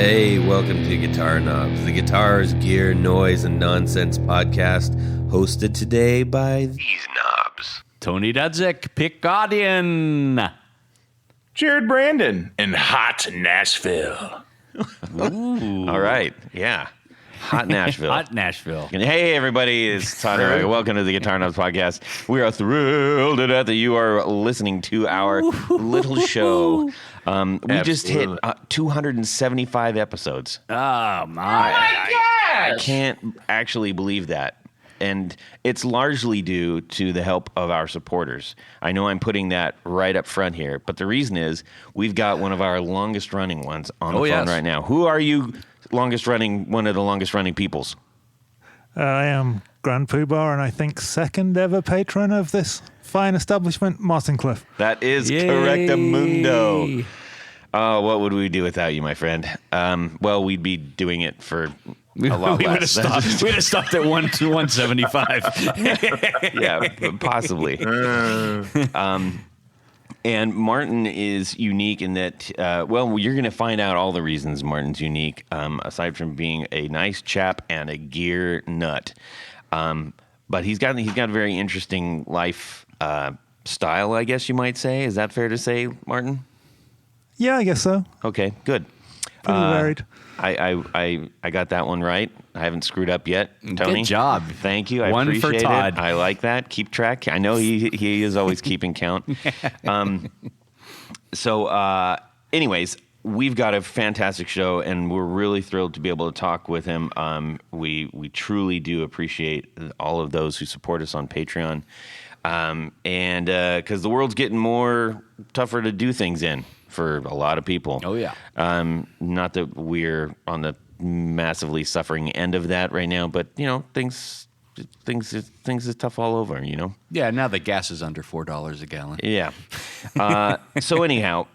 Hey, welcome to Guitar Knobs, the guitars, gear, noise, and nonsense podcast, hosted today by these knobs. Tony Dudzik, Pick Guardian. Jared Brandon in hot Nashville. All right, yeah. Hot Nashville. Hot Nashville. And hey, everybody, it's Todd. Welcome to the Guitar Knobs Podcast. We are thrilled to death that you are listening to our little show. We just hit 275 episodes. Oh, my. I can't actually believe that. And it's largely due to the help of our supporters. I know I'm putting that right up front here, but the reason is we've got one of our longest running ones on the phone right now. Who are you? One of the longest running peoples. I am Grand Poohbah, and I think second ever patron of this fine establishment, Martin Cliffe. That is correctamundo. Oh, what would we do without you, my friend? Well, we'd be doing it for a lot less. We'd have stopped at 175. Yeah, possibly. And Martin is unique in that, well, you're going to find out all the reasons Martin's unique, aside from being a nice chap and a gear nut. But he's got a very interesting life style, I guess you might say. Is that fair to say, Martin? Yeah, I guess so. Okay, good. Pretty varied. I got that one right. I haven't screwed up yet, Tony. Good job. Thank you. I One appreciate for Todd. it. I like that. Keep track. I know he is always keeping count. Anyways, we've got a fantastic show, and we're really thrilled to be able to talk with him. We truly do appreciate all of those who support us on Patreon, and because the world's getting more tougher to do things in for a lot of people. Oh, yeah. Not that we're on the massively suffering end of that right now, but, you know, things is tough all over, you know? Yeah, now the gas is under $4 a gallon. Yeah. So anyhow,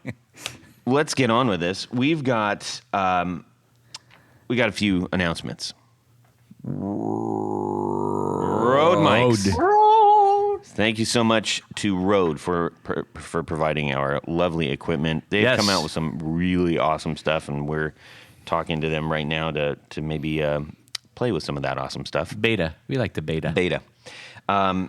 let's get on with this. We got a few announcements. Rode mics. Thank you so much to Rode for providing our lovely equipment. They've come out with some really awesome stuff, and we're talking to them right now to maybe play with some of that awesome stuff. Beta. We like the beta. Beta. So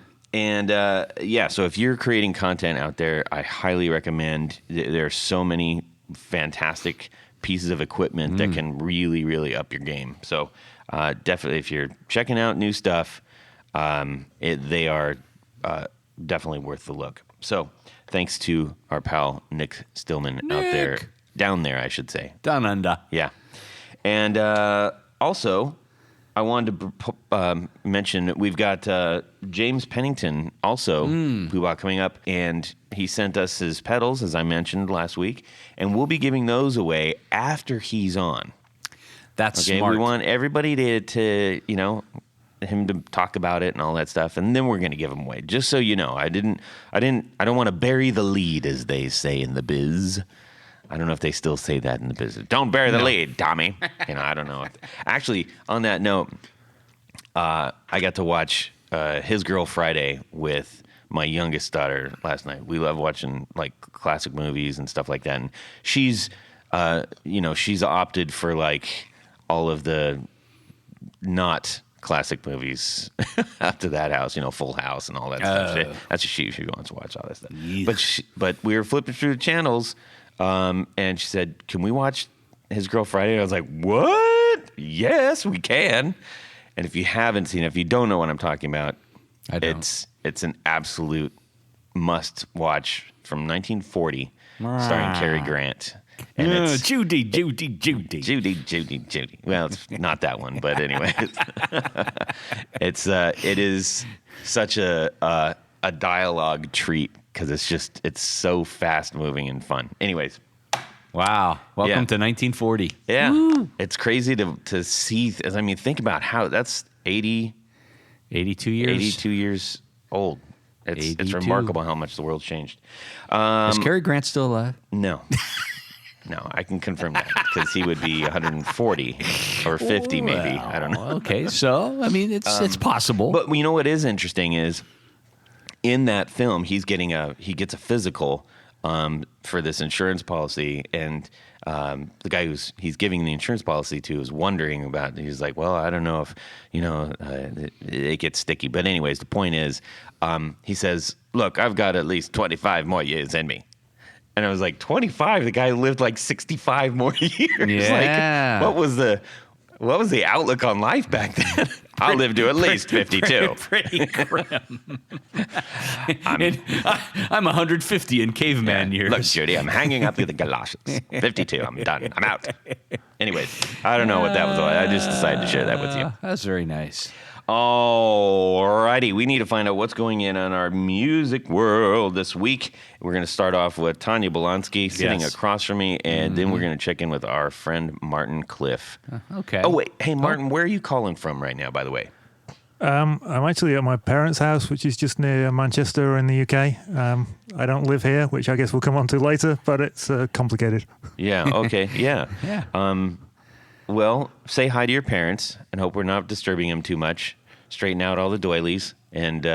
if you're creating content out there, I highly recommend. There are so many fantastic pieces of equipment that can really, really up your game. So definitely, if you're checking out new stuff, they are definitely worth the look. So thanks to our pal Nick Stillman down there, I should say. Down under. Yeah. And also, I wanted to mention we've got James Pennington also Poohbah coming up, and he sent us his pedals, as I mentioned last week, and we'll be giving those away after he's on. That's okay. Smart. We want everybody to him to talk about it and all that stuff, and then we're going to give them away. Just so you know, I don't want to bury the lead, as they say in the biz. I don't know if they still say that in the business. Don't bury the lead, Tommy. I don't know. Actually, on that note, I got to watch His Girl Friday with my youngest daughter last night. We love watching like classic movies and stuff like that. And she's opted for like all of the not classic movies up to that house, Full House and all that stuff. That's she wants to watch all that stuff. Yeah. But we were flipping through the channels. And she said, "Can we watch His Girl Friday?" And I was like, "What? Yes, we can." And if you haven't seen it, if you don't know what I'm talking about, it's an absolute must watch from 1940, starring Cary Grant. And it's Judy. Well, it's not that one, but anyway, it is such a dialogue treat. Because it's so fast moving and fun. Anyways. Wow. Welcome to 1940. Yeah. Woo. It's crazy to see. Think about how that's 82 years old. It's remarkable how much the world's changed. Is Cary Grant still alive? No. No, I can confirm that because he would be 140 or 50 maybe. I don't know. Okay. So, it's possible. But you know what is interesting is in that film, he gets a physical for this insurance policy, and the guy he's giving the insurance policy to is wondering about. He's like, well, I don't know if it gets sticky, but anyways, the point is, he says, look, I've got at least 25 more years in me. And I was like, 25? The guy lived like 65 more years. Yeah. Like, what was the outlook on life back then? I'll live to at least 52. Pretty grim. I'm 150 in caveman years. Look, Judy, I'm hanging up the galoshes. 52. I'm done. I'm out. Anyways, I don't know what that was. I just decided to share that with you. That's very nice. Alrighty, we need to find out what's going in our music world this week. We're going to start off with Tanya Bolonsky sitting across from me, and then we're going to check in with our friend Martin Cliffe. Okay. Oh, wait. Hey, Martin, where are you calling from right now, by the way? I'm actually at my parents' house, which is just near Manchester in the UK. I don't live here, which I guess we'll come on to later, but it's complicated. Yeah, okay, yeah. Yeah. Well, say hi to your parents and hope we're not disturbing them too much. Straighten out all the doilies and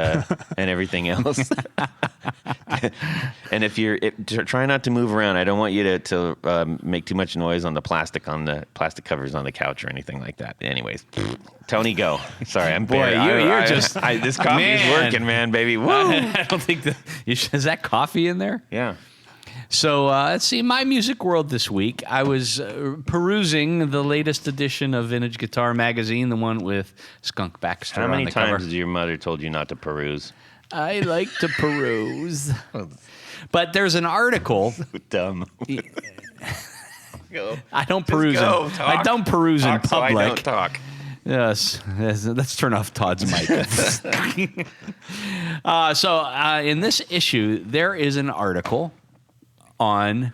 everything else. And try not to move around. I don't want you to make too much noise on the plastic covers on the couch or anything like that. Anyways, Tony, go. Sorry, I'm boy. This coffee is working, man, baby. Woo! I don't think is that coffee in there? Yeah. So let's see, my music world this week. I was perusing the latest edition of Vintage Guitar Magazine, the one with Skunk Baxter How on many the times cover. has your mother told you not to peruse? I like to peruse. But there's an article. Dumb. Go. I don't peruse. Go, I don't peruse in talk so public. I don't talk. Yes, let's turn off Todd's mic. In this issue, there is an article on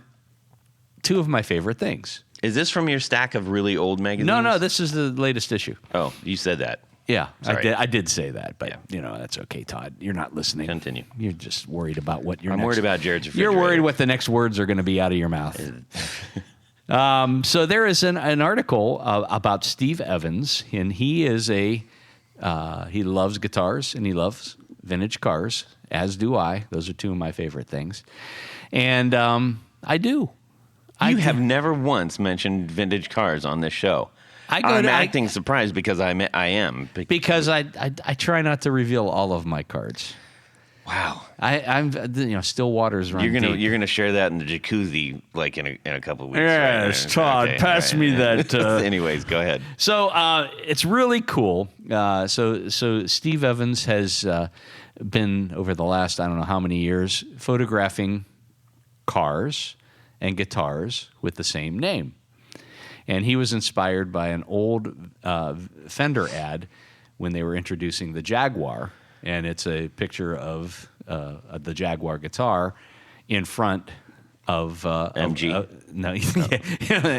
two of my favorite things. Is this from your stack of really old magazines? No, this is the latest issue. Oh, you said that. Yeah, Sorry. I did say that, but that's okay, Todd. You're not listening. Continue. You're just worried about what you're. I'm worried about Jared's refrigerator. You're worried what the next words are going to be out of your mouth. So there is an article about Steve Evans, and he is he loves guitars and he loves vintage cars, as do I. Those are two of my favorite things, and I do. You have never once mentioned vintage cars on this show. I'm acting surprised because I am. Because I try not to reveal all of my cards. Wow. I'm still waters run deep. You're gonna share that in the jacuzzi like in a couple of weeks. Yes, right? Todd, Okay, pass right. me that. Anyways, go ahead. So it's really cool. So Steve Evans has been over the last I don't know how many years photographing cars and guitars with the same name. And he was inspired by an old Fender ad when they were introducing the Jaguar. And it's a picture of the Jaguar guitar in front of... MG?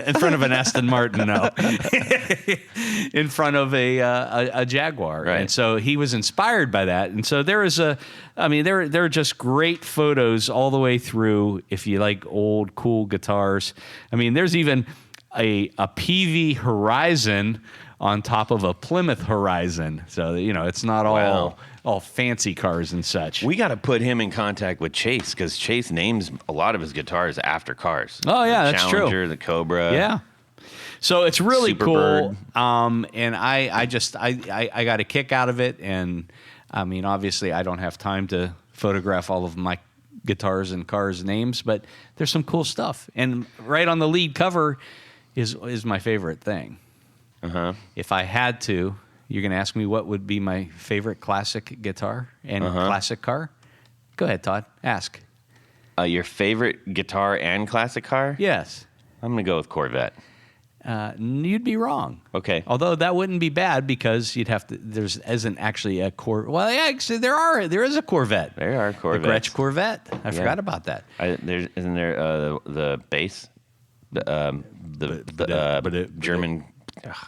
In front of an Aston Martin, no. In front of a Jaguar. Right. And so he was inspired by that. And so there are just great photos all the way through if you like old, cool guitars. I mean, there's even a PV Horizon on top of a Plymouth Horizon. So, it's not all fancy cars and such. We got to put him in contact with Chase because Chase names a lot of his guitars after cars. Oh, yeah, the that's Challenger, true. The Cobra. Yeah. So it's really cool. Superbird. And I got a kick out of it. And I mean, obviously I don't have time to photograph all of my guitars and cars' names, but there's some cool stuff. And right on the lead cover is my favorite thing. Uh-huh. If I had to, you're going to ask me what would be my favorite classic guitar and classic car? Go ahead, Todd. Ask. Your favorite guitar and classic car? Yes. I'm going to go with Corvette. You'd be wrong. Okay. Although that wouldn't be bad because you'd have to. There isn't actually a Corvette. Well, actually, there is a Corvette. There are Corvettes. The Gretsch Corvette. I forgot about that. Isn't there the bass? The German.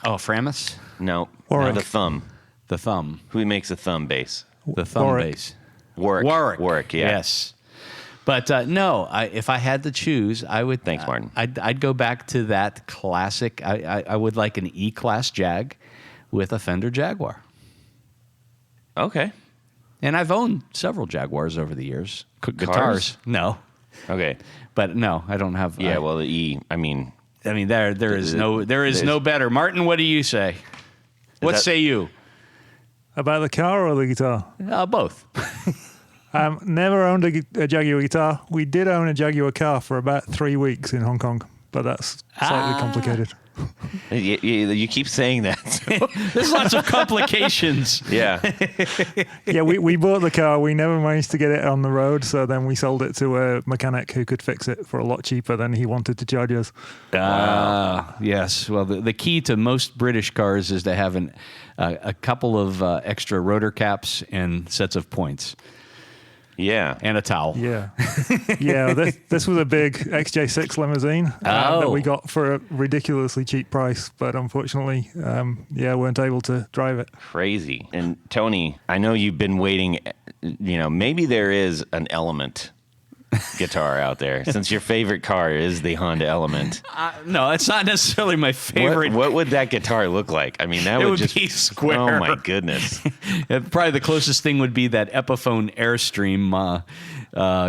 Oh, Framus. No, Warwick. the thumb. The thumb. Who makes a thumb bass? The thumb Warwick. bass. Warwick. Yeah. Yes. But no, if I had to choose, I would. Thanks, Martin. I'd go back to that classic. I would like an E-Class Jag with a Fender Jaguar. Okay. And I've owned several Jaguars over the years. Guitars? No. Okay. But no, I don't have. Yeah, well, the E, I mean, there is no better. Martin, what do you say? What say you? About the car or the guitar? Both. Never owned a Jaguar guitar. We did own a Jaguar car for about 3 weeks in Hong Kong, but that's slightly complicated. you keep saying that. So. There's lots of complications. Yeah. Yeah, we bought the car. We never managed to get it on the road, so then we sold it to a mechanic who could fix it for a lot cheaper than he wanted to charge us. Yes. Well, the key to most British cars is to have a couple of extra rotor caps and sets of points. Yeah. And a towel. Yeah. Yeah, this was a big XJ6 limousine that we got for a ridiculously cheap price, but unfortunately, weren't able to drive it. Crazy. And Tony, I know you've been waiting, maybe there is an Element guitar out there, since your favorite car is the Honda Element. No, it's not necessarily my favorite. What would that guitar look like? I mean, that would just be square. Oh my goodness! Probably the closest thing would be that Epiphone Airstream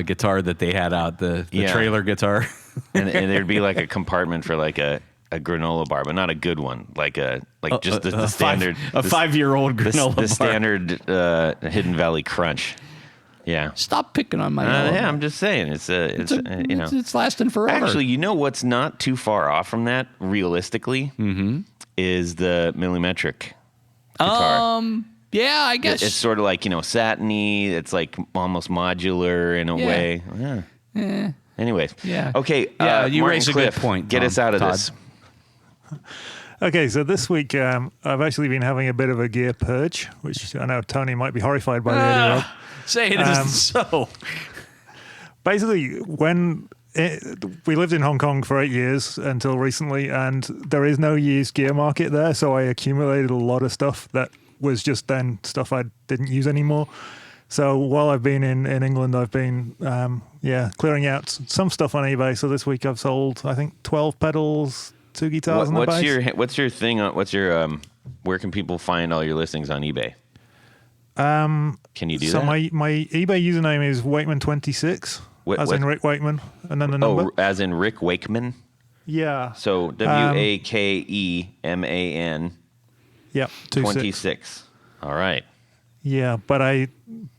guitar that they had out, the trailer guitar, and there'd be like a compartment for like a granola bar, but not a good one, just the standard, a 5-year-old granola bar, the standard Hidden Valley Crunch. Yeah. Stop picking on my yeah, I'm just saying it's lasting forever. Actually, you know what's not too far off from that realistically is the millimetric guitar. Yeah, I guess it's sort of like satiny. It's like almost modular in a way. Yeah. Anyways. Yeah. Okay. Yeah, you Martin raise a Cliffe, good point. Get us out of Todd. this. Okay, so this week I've actually been having a bit of a gear purge, which I know Tony might be horrified by the idea of. Say it isn't so. Basically, we lived in Hong Kong for 8 years until recently, and there is no used gear market there, so I accumulated a lot of stuff that was just then stuff I didn't use anymore. So while I've been in England, I've been clearing out some stuff on eBay. So this week I've sold, I think, 12 pedals, 2 guitars, and a bass. What's your thing? Where can people find all your listings on eBay? Can you do that? So my eBay username is Wakeman26, in Rick Wakeman, and then the number. Oh, as in Rick Wakeman? Yeah. So WAKEMAN. Yep. 26. All right. Yeah, but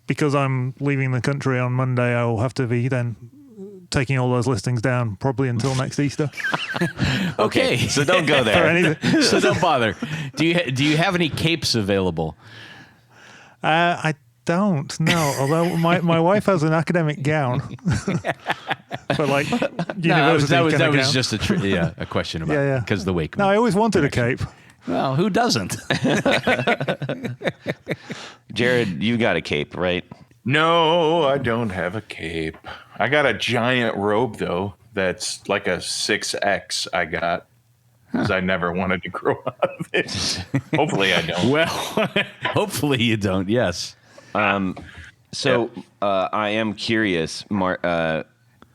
because I'm leaving the country on Monday, I will have to be then taking all those listings down probably until next Easter. Okay. So don't go there. So don't bother. Do you have any capes available? I don't know. Although my wife has an academic gown for like university. That was just a question about because the wake. No, I always wanted a cape. Well, who doesn't? Jared, you got a cape, right? No, I don't have a cape. I got a giant robe though. That's like a 6X. I got. Because I never wanted to grow out of it. Hopefully I don't. Well, hopefully you don't, yes. I am curious, I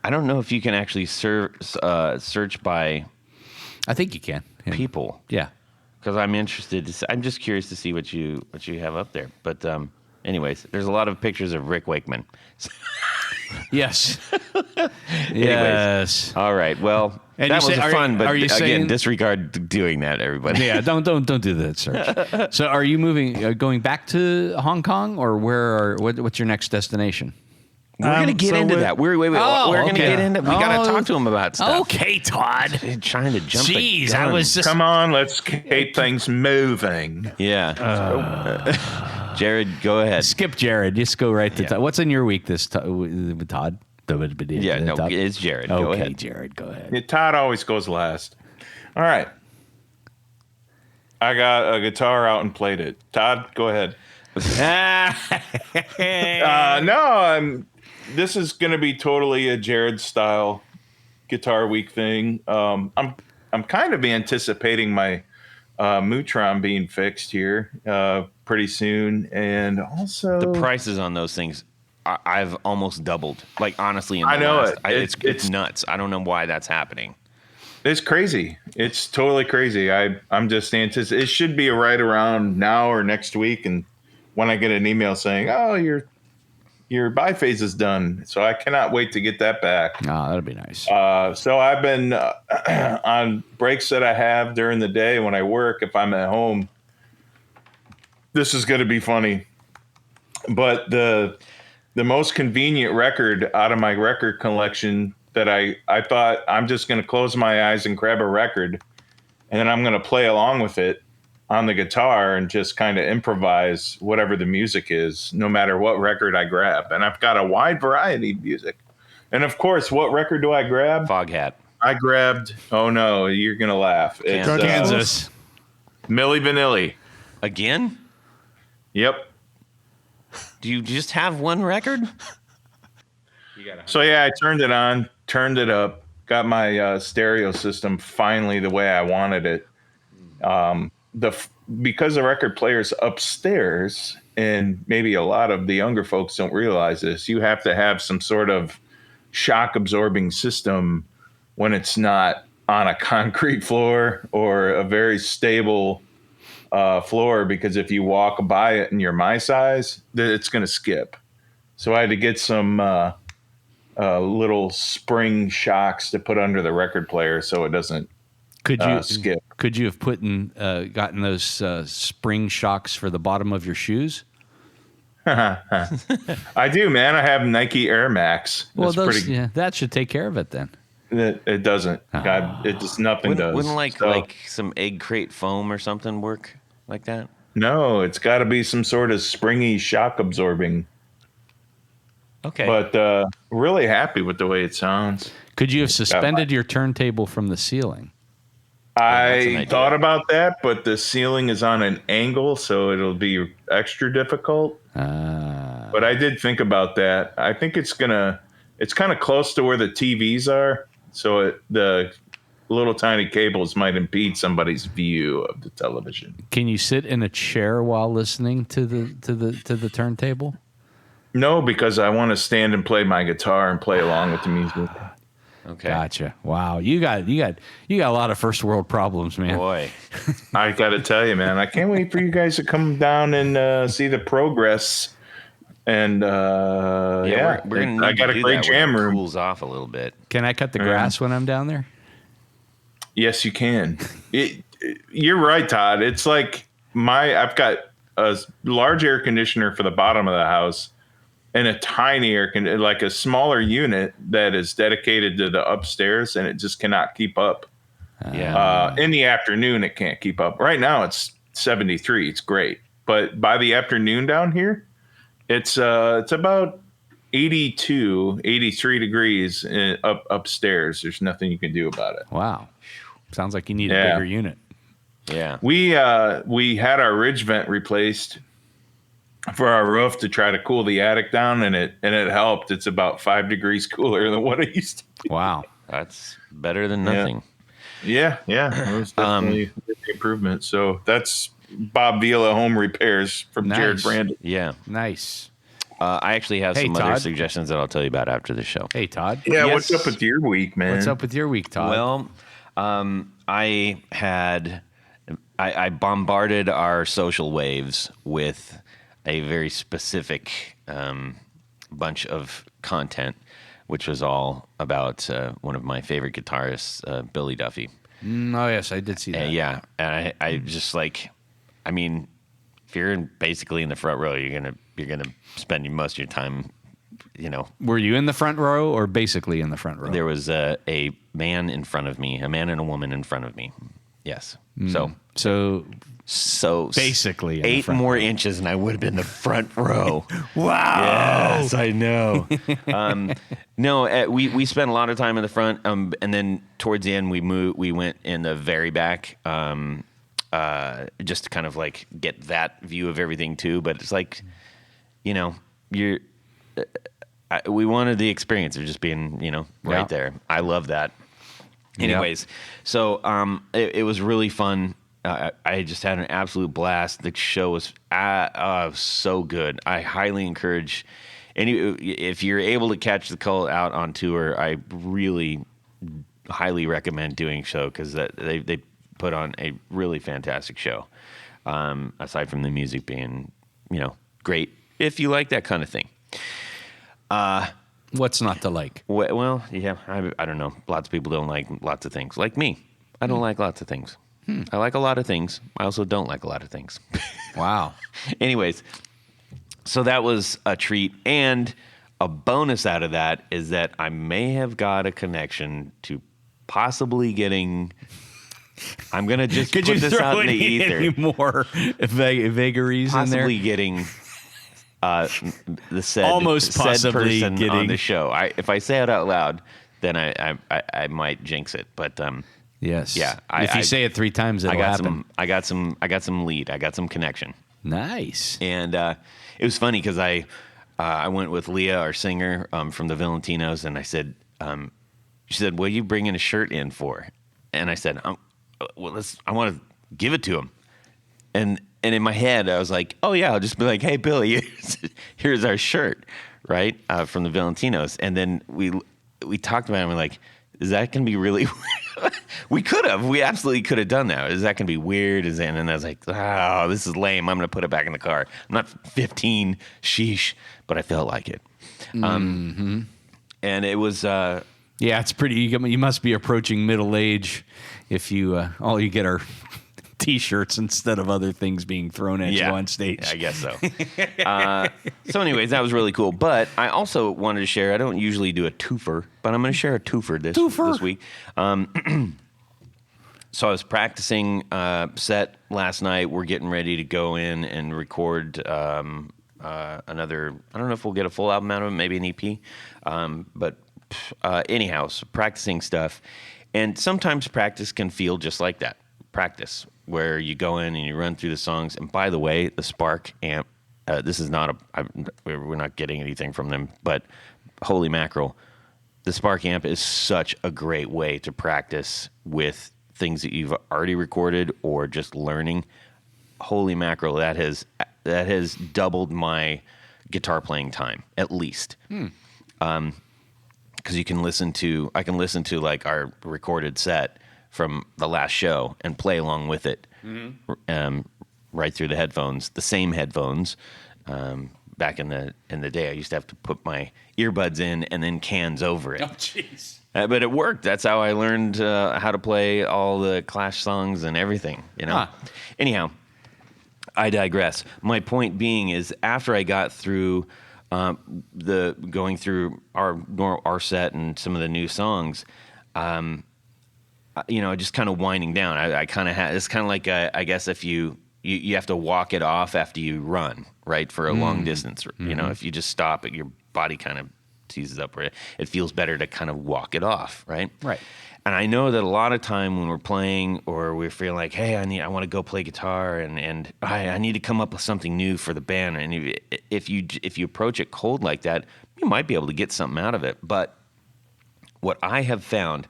don't know if you can actually search by I think you can. people. Yeah. Because I'm interested. I'm just curious to see what you have up there. But anyways, there's a lot of pictures of Rick Wakeman. Yes. Yes. All right. Well, and that was fun, but again, saying, disregard doing that, everybody. Yeah, don't do that search. So, are you going back to Hong Kong, or what's your next destination? We're going to get into that. Wait. We're going to get into. We got to talk to him about stuff. Okay, Todd. Trying to jump. Jeez, I was just. Come on, let's keep things moving. Yeah. Jared, go ahead. Skip Jared. Just go right to Todd. What's in your week with Todd? Yeah, no, it's Jared. Go ahead. Jared, go ahead. Yeah, Todd always goes last. All right. I got a guitar out and played it. Todd, go ahead. This is going to be totally a Jared style guitar week thing. I'm kind of anticipating my Mutron being fixed here pretty soon, and also the prices on those things I've almost doubled. Like honestly, I know it's nuts. I don't know why that's happening. It's crazy. It's totally crazy. I'm just anticipating. It should be right around now or next week, and when I get an email saying, "Oh, your your biphase is done. So I cannot wait to get that back. Oh, that'd be nice. So I've been on breaks that I have during the day when I work. If I'm at home, this is going to be funny. But the most convenient record out of my record collection that I thought I'm just going to close my eyes and grab a record, and then I'm going to play along with it on the guitar and just kind of improvise whatever the music is, no matter what record I grab. And I've got a wide variety of music. And of course, what record do I grab? Foghat. I grabbed, oh no, you're going to laugh. It's Kansas. Milli Vanilli. Again? Yep. Do you just have one record? So yeah, I turned it on, turned it up, got my stereo system finally the way I wanted it. Because the record player's upstairs, and maybe a lot of the younger folks don't realize this, you have to have some sort of shock absorbing system when it's not on a concrete floor or a very stable floor, because if you walk by it and you're my size, it's going to skip. So I had to get some little spring shocks to put under the record player so it doesn't skip. Could you have gotten those spring shocks for the bottom of your shoes? I do, man. I have Nike Air Max. Well, that should take care of it then. It doesn't. God, it just nothing does. Wouldn't like some egg crate foam or something work like that? No, it's got to be some sort of springy shock absorbing. Okay. But really happy with the way it sounds. Could you have suspended your turntable from the ceiling? I thought about that, but the ceiling is on an angle, so it'll be extra difficult. But I did think about that. I think it's kind of close to where the TVs are, so the little tiny cables might impede somebody's view of the television. Can you sit in a chair while listening to the turntable? No, because I want to stand and play my guitar and play along with the music. Okay. Gotcha. Wow. You got a lot of first world problems, man. Boy. I got to tell you, man, I can't wait for you guys to come down and see the progress. And we're gonna. I got a great jam room. Cools off a little bit. Can I cut the grass when I'm down there? Yes, you can. You're right, Todd. It's like I've got a large air conditioner for the bottom of the house, and a tiny like a smaller unit that is dedicated to the upstairs, and it just cannot keep up. Yeah. In the afternoon, it can't keep up. Right now, it's 73. It's great. But by the afternoon down here, it's about 82, 83 degrees upstairs. There's nothing you can do about it. Wow. Sounds like you need a bigger unit. Yeah. We had our ridge vent replaced for our roof to try to cool the attic down, and it helped. It's about 5 degrees cooler than what it used to be. Wow. That's better than nothing. Yeah. It was definitely an improvement. So that's Bob Vila Home Repairs from Jared Brandon. Yeah. Nice. I actually have some other Todd. suggestions that I'll tell you about after the show. Hey, Todd. Yeah, Yes. what's up with your week, man? What's up with your week, Todd? Well, I bombarded our social waves with a very specific bunch of content, which was all about one of my favorite guitarists, Billy Duffy. Oh, yes, I did see that. Yeah, and I just if you're basically in the front row, you're gonna spend most of your time, Were you in the front row or basically in the front row? There was a man in front of me, a man and a woman in front of me. Yes. So basically in the 8 front more row. inches and I would have been the front row. Wow. Yes, I know. No, we spent a lot of time in the front, and then towards the end we went in the very back, just to kind of like get that view of everything too. But it's like, we wanted the experience of just being, right there. I love that. Anyways, so it was really fun. I just had an absolute blast. The show was so good. I highly encourage if you're able to catch the Cult out on tour, I really highly recommend doing so because they put on a really fantastic show. Aside from the music being, great, if you like that kind of thing. What's not to like? Well, yeah, I don't know. Lots of people don't like lots of things. Like me, I don't like lots of things. I like a lot of things. I also don't like a lot of things. Wow. Anyways, so that was a treat. And a bonus out of that is that I may have got a connection to possibly getting... I'm going to just put this out in the ether. Any more vagaries in there? Possibly getting the said, Almost said possibly person getting... on the show. If I say it out loud, then I might jinx it. But yes. yeah. If you say it 3 times, it'll happen. I got some lead. I got some connection. Nice. And it was funny because I went with Leah, our singer from the Valentinos, and I said, she said, "What are you bringing a shirt in for?" And I said, "Well, I want to give it to him." And in my head, I was like, "Oh yeah, I'll just be like, hey Billy, here's our shirt, right, from the Valentinos." And then we talked about it. And we're like, "Is that gonna be really?" We absolutely could have done that. Is that gonna be weird? And then I was like, "Oh, this is lame. I'm gonna put it back in the car. I'm not 15, sheesh." But I felt like it. And it was. Yeah, it's pretty. You must be approaching middle age if you all you get are T-shirts instead of other things being thrown at you on stage. I guess so. So anyways, that was really cool. But I also wanted to share, I don't usually do a twofer, but I'm going to share a twofer this week. So I was practicing set last night. We're getting ready to go in and record another, I don't know if we'll get a full album out of it, maybe an EP. But anyhow, so practicing stuff. And sometimes practice can feel just like that. Practice, where you go in and you run through the songs. And by the way, the Spark amp, this is not we're not getting anything from them, but holy mackerel, the Spark amp is such a great way to practice with things that you've already recorded or just learning. Holy mackerel, that has doubled my guitar playing time, at least. Because I can listen to like our recorded set from the last show and play along with it, right through the headphones, the same headphones. Back in the day, I used to have to put my earbuds in and then cans over it. Oh, jeez. But it worked. That's how I learned how to play all the Clash songs and everything. Anyhow, I digress. My point being is, after I got through going through our set and some of the new songs, just kind of winding down. I kind of had, it's kind of like, I guess if you have to walk it off after you run, right? For a long distance, if you just stop it, your body kind of seizes up, where it feels better to kind of walk it off, right? Right. And I know that a lot of time when we're playing or we're feeling like, hey, I want to go play guitar and I need to come up with something new for the band. And if you approach it cold like that, you might be able to get something out of it. But what I have found,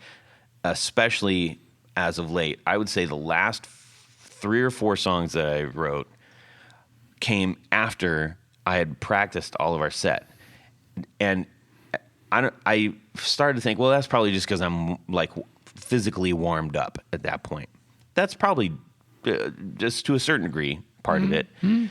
especially as of late, I would say the last 3 or 4 songs that I wrote came after I had practiced all of our set. And I started to think, well, that's probably just because I'm like physically warmed up at that point. That's probably just to a certain degree part of it. And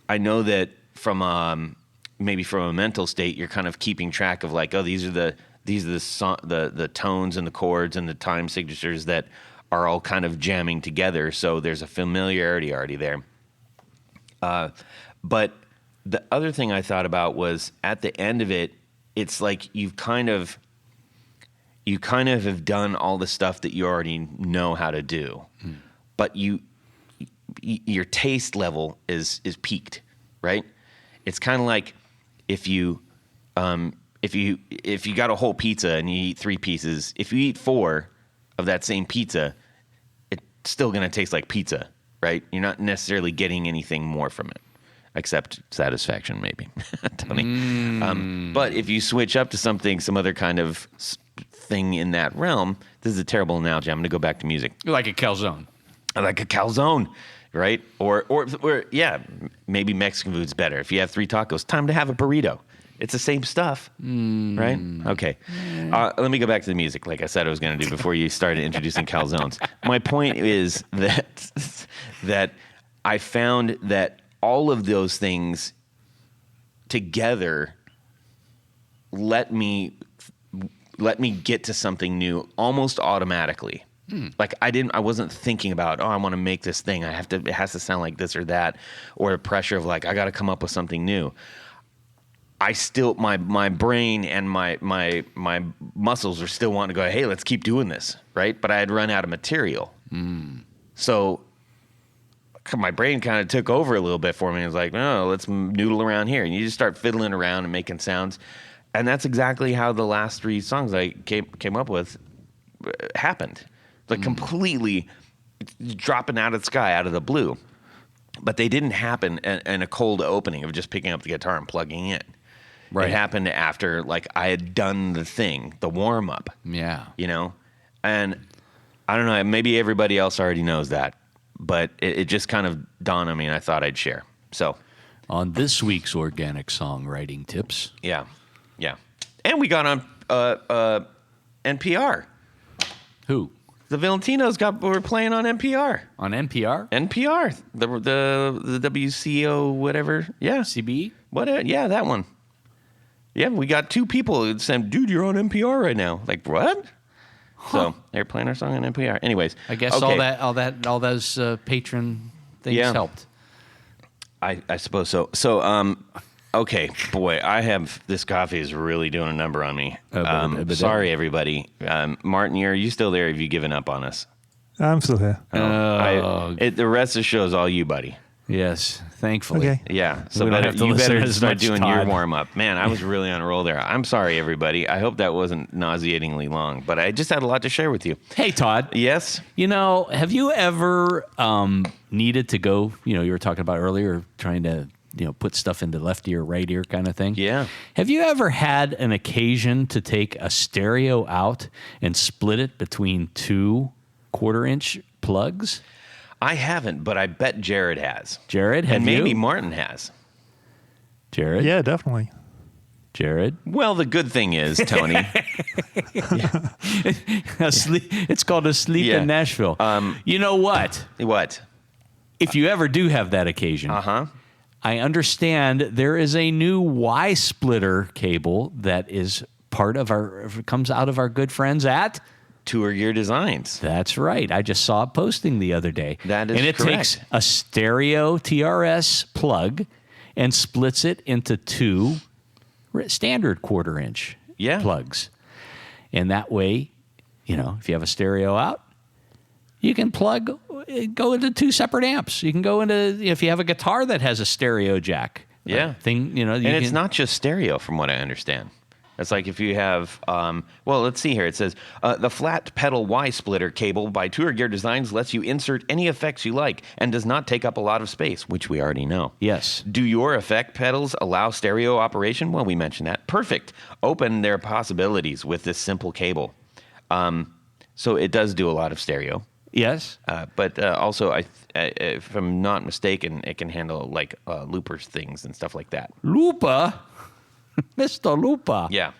I know that from maybe from a mental state, you're kind of keeping track of like, oh, these are the tones and the chords and the time signatures that are all kind of jamming together. So there's a familiarity already there. But the other thing I thought about was at the end of it, it's like you kind of have done all the stuff that you already know how to do, but your taste level is peaked, right? It's kind of like if you got a whole pizza and you eat 3 pieces, if you eat 4 of that same pizza, it's still going to taste like pizza, right? You're not necessarily getting anything more from it. Except satisfaction, maybe. Tony. But if you switch up to some other kind of thing in that realm, this is a terrible analogy. I'm going to go back to music. Like a calzone. Like a calzone, right? Or yeah, maybe Mexican food's better. If you have 3 tacos, time to have a burrito. It's the same stuff, right? Okay. Let me go back to the music, like I said I was going to do before you started introducing calzones. My point is that I found that all of those things together let me get to something new almost automatically. Like I wasn't thinking about, I want to make this thing. It has to sound like this or that, or the pressure of like, I got to come up with something new. I still, my brain and my muscles are still wanting to go, hey, let's keep doing this, right? But I had run out of material. So my brain kind of took over a little bit for me. It was like, no, let's noodle around here. And you just start fiddling around and making sounds. And that's exactly how the last 3 songs I came up with happened. Like completely dropping out of the sky, out of the blue. But they didn't happen in a cold opening of just picking up the guitar and plugging in. Right. It happened after, like, I had done the thing, the warm-up. Yeah. You know? And I don't know, maybe everybody else already knows that. But it just kind of dawned on me, and I thought I'd share. So, on this week's Organic Songwriting Tips. Yeah. And we got on NPR. Who? The Valentinos were playing on NPR. On NPR? NPR. The WCO whatever. Yeah. CBE? What? Yeah, that one. Yeah, we got 2 people saying, dude, you're on NPR right now. Like, what? So they're playing our song on NPR. Anyways. I guess okay. all those patron things helped. I suppose so. So, okay, boy, this coffee is really doing a number on me. Sorry, everybody. Martin, are you still there? Have you given up on us? I'm still here. The rest of the show is all you, buddy. Yes, thankfully. Okay. Yeah, so We don't have to you listen better as start much, doing Todd. your warm-up. Man, I was really on a roll there. I'm sorry, everybody. I hope that wasn't nauseatingly long, but I just had a lot to share with you. Hey, Todd. Yes? You know, have you ever needed to go, you were talking about earlier, trying to, put stuff into left ear, right ear kind of thing? Yeah. Have you ever had an occasion to take a stereo out and split it between 2 quarter-inch plugs? I haven't, but I bet Jared has. Jared, have and maybe you? Martin has. Jared? Yeah, definitely. Jared? Well, the good thing is, Tony. It's called a sleep in Nashville. You know what? What? If you ever do have that occasion, I understand there is a new Y splitter cable that is comes out of our good friends at Tour Gear Designs. That's right. I just saw it posting the other day. That is and it correct. takes a stereo TRS plug and splits it into 2 standard quarter-inch plugs. And that way, if you have a stereo out, you can go into 2 separate amps. You can go into, if you have a guitar that has a stereo jack. It's not just stereo, from what I understand. It's like if you have, let's see here. It says, the flat pedal Y splitter cable by Tour Gear Designs lets you insert any effects you like and does not take up a lot of space, which we already know. Yes. Do your effect pedals allow stereo operation? Well, we mentioned that. Perfect. Open their possibilities with this simple cable. So it does do a lot of stereo. Yes. But also, if I'm not mistaken, it can handle like loopers things and stuff like that. Lupa? Mr. Lupa. Yeah.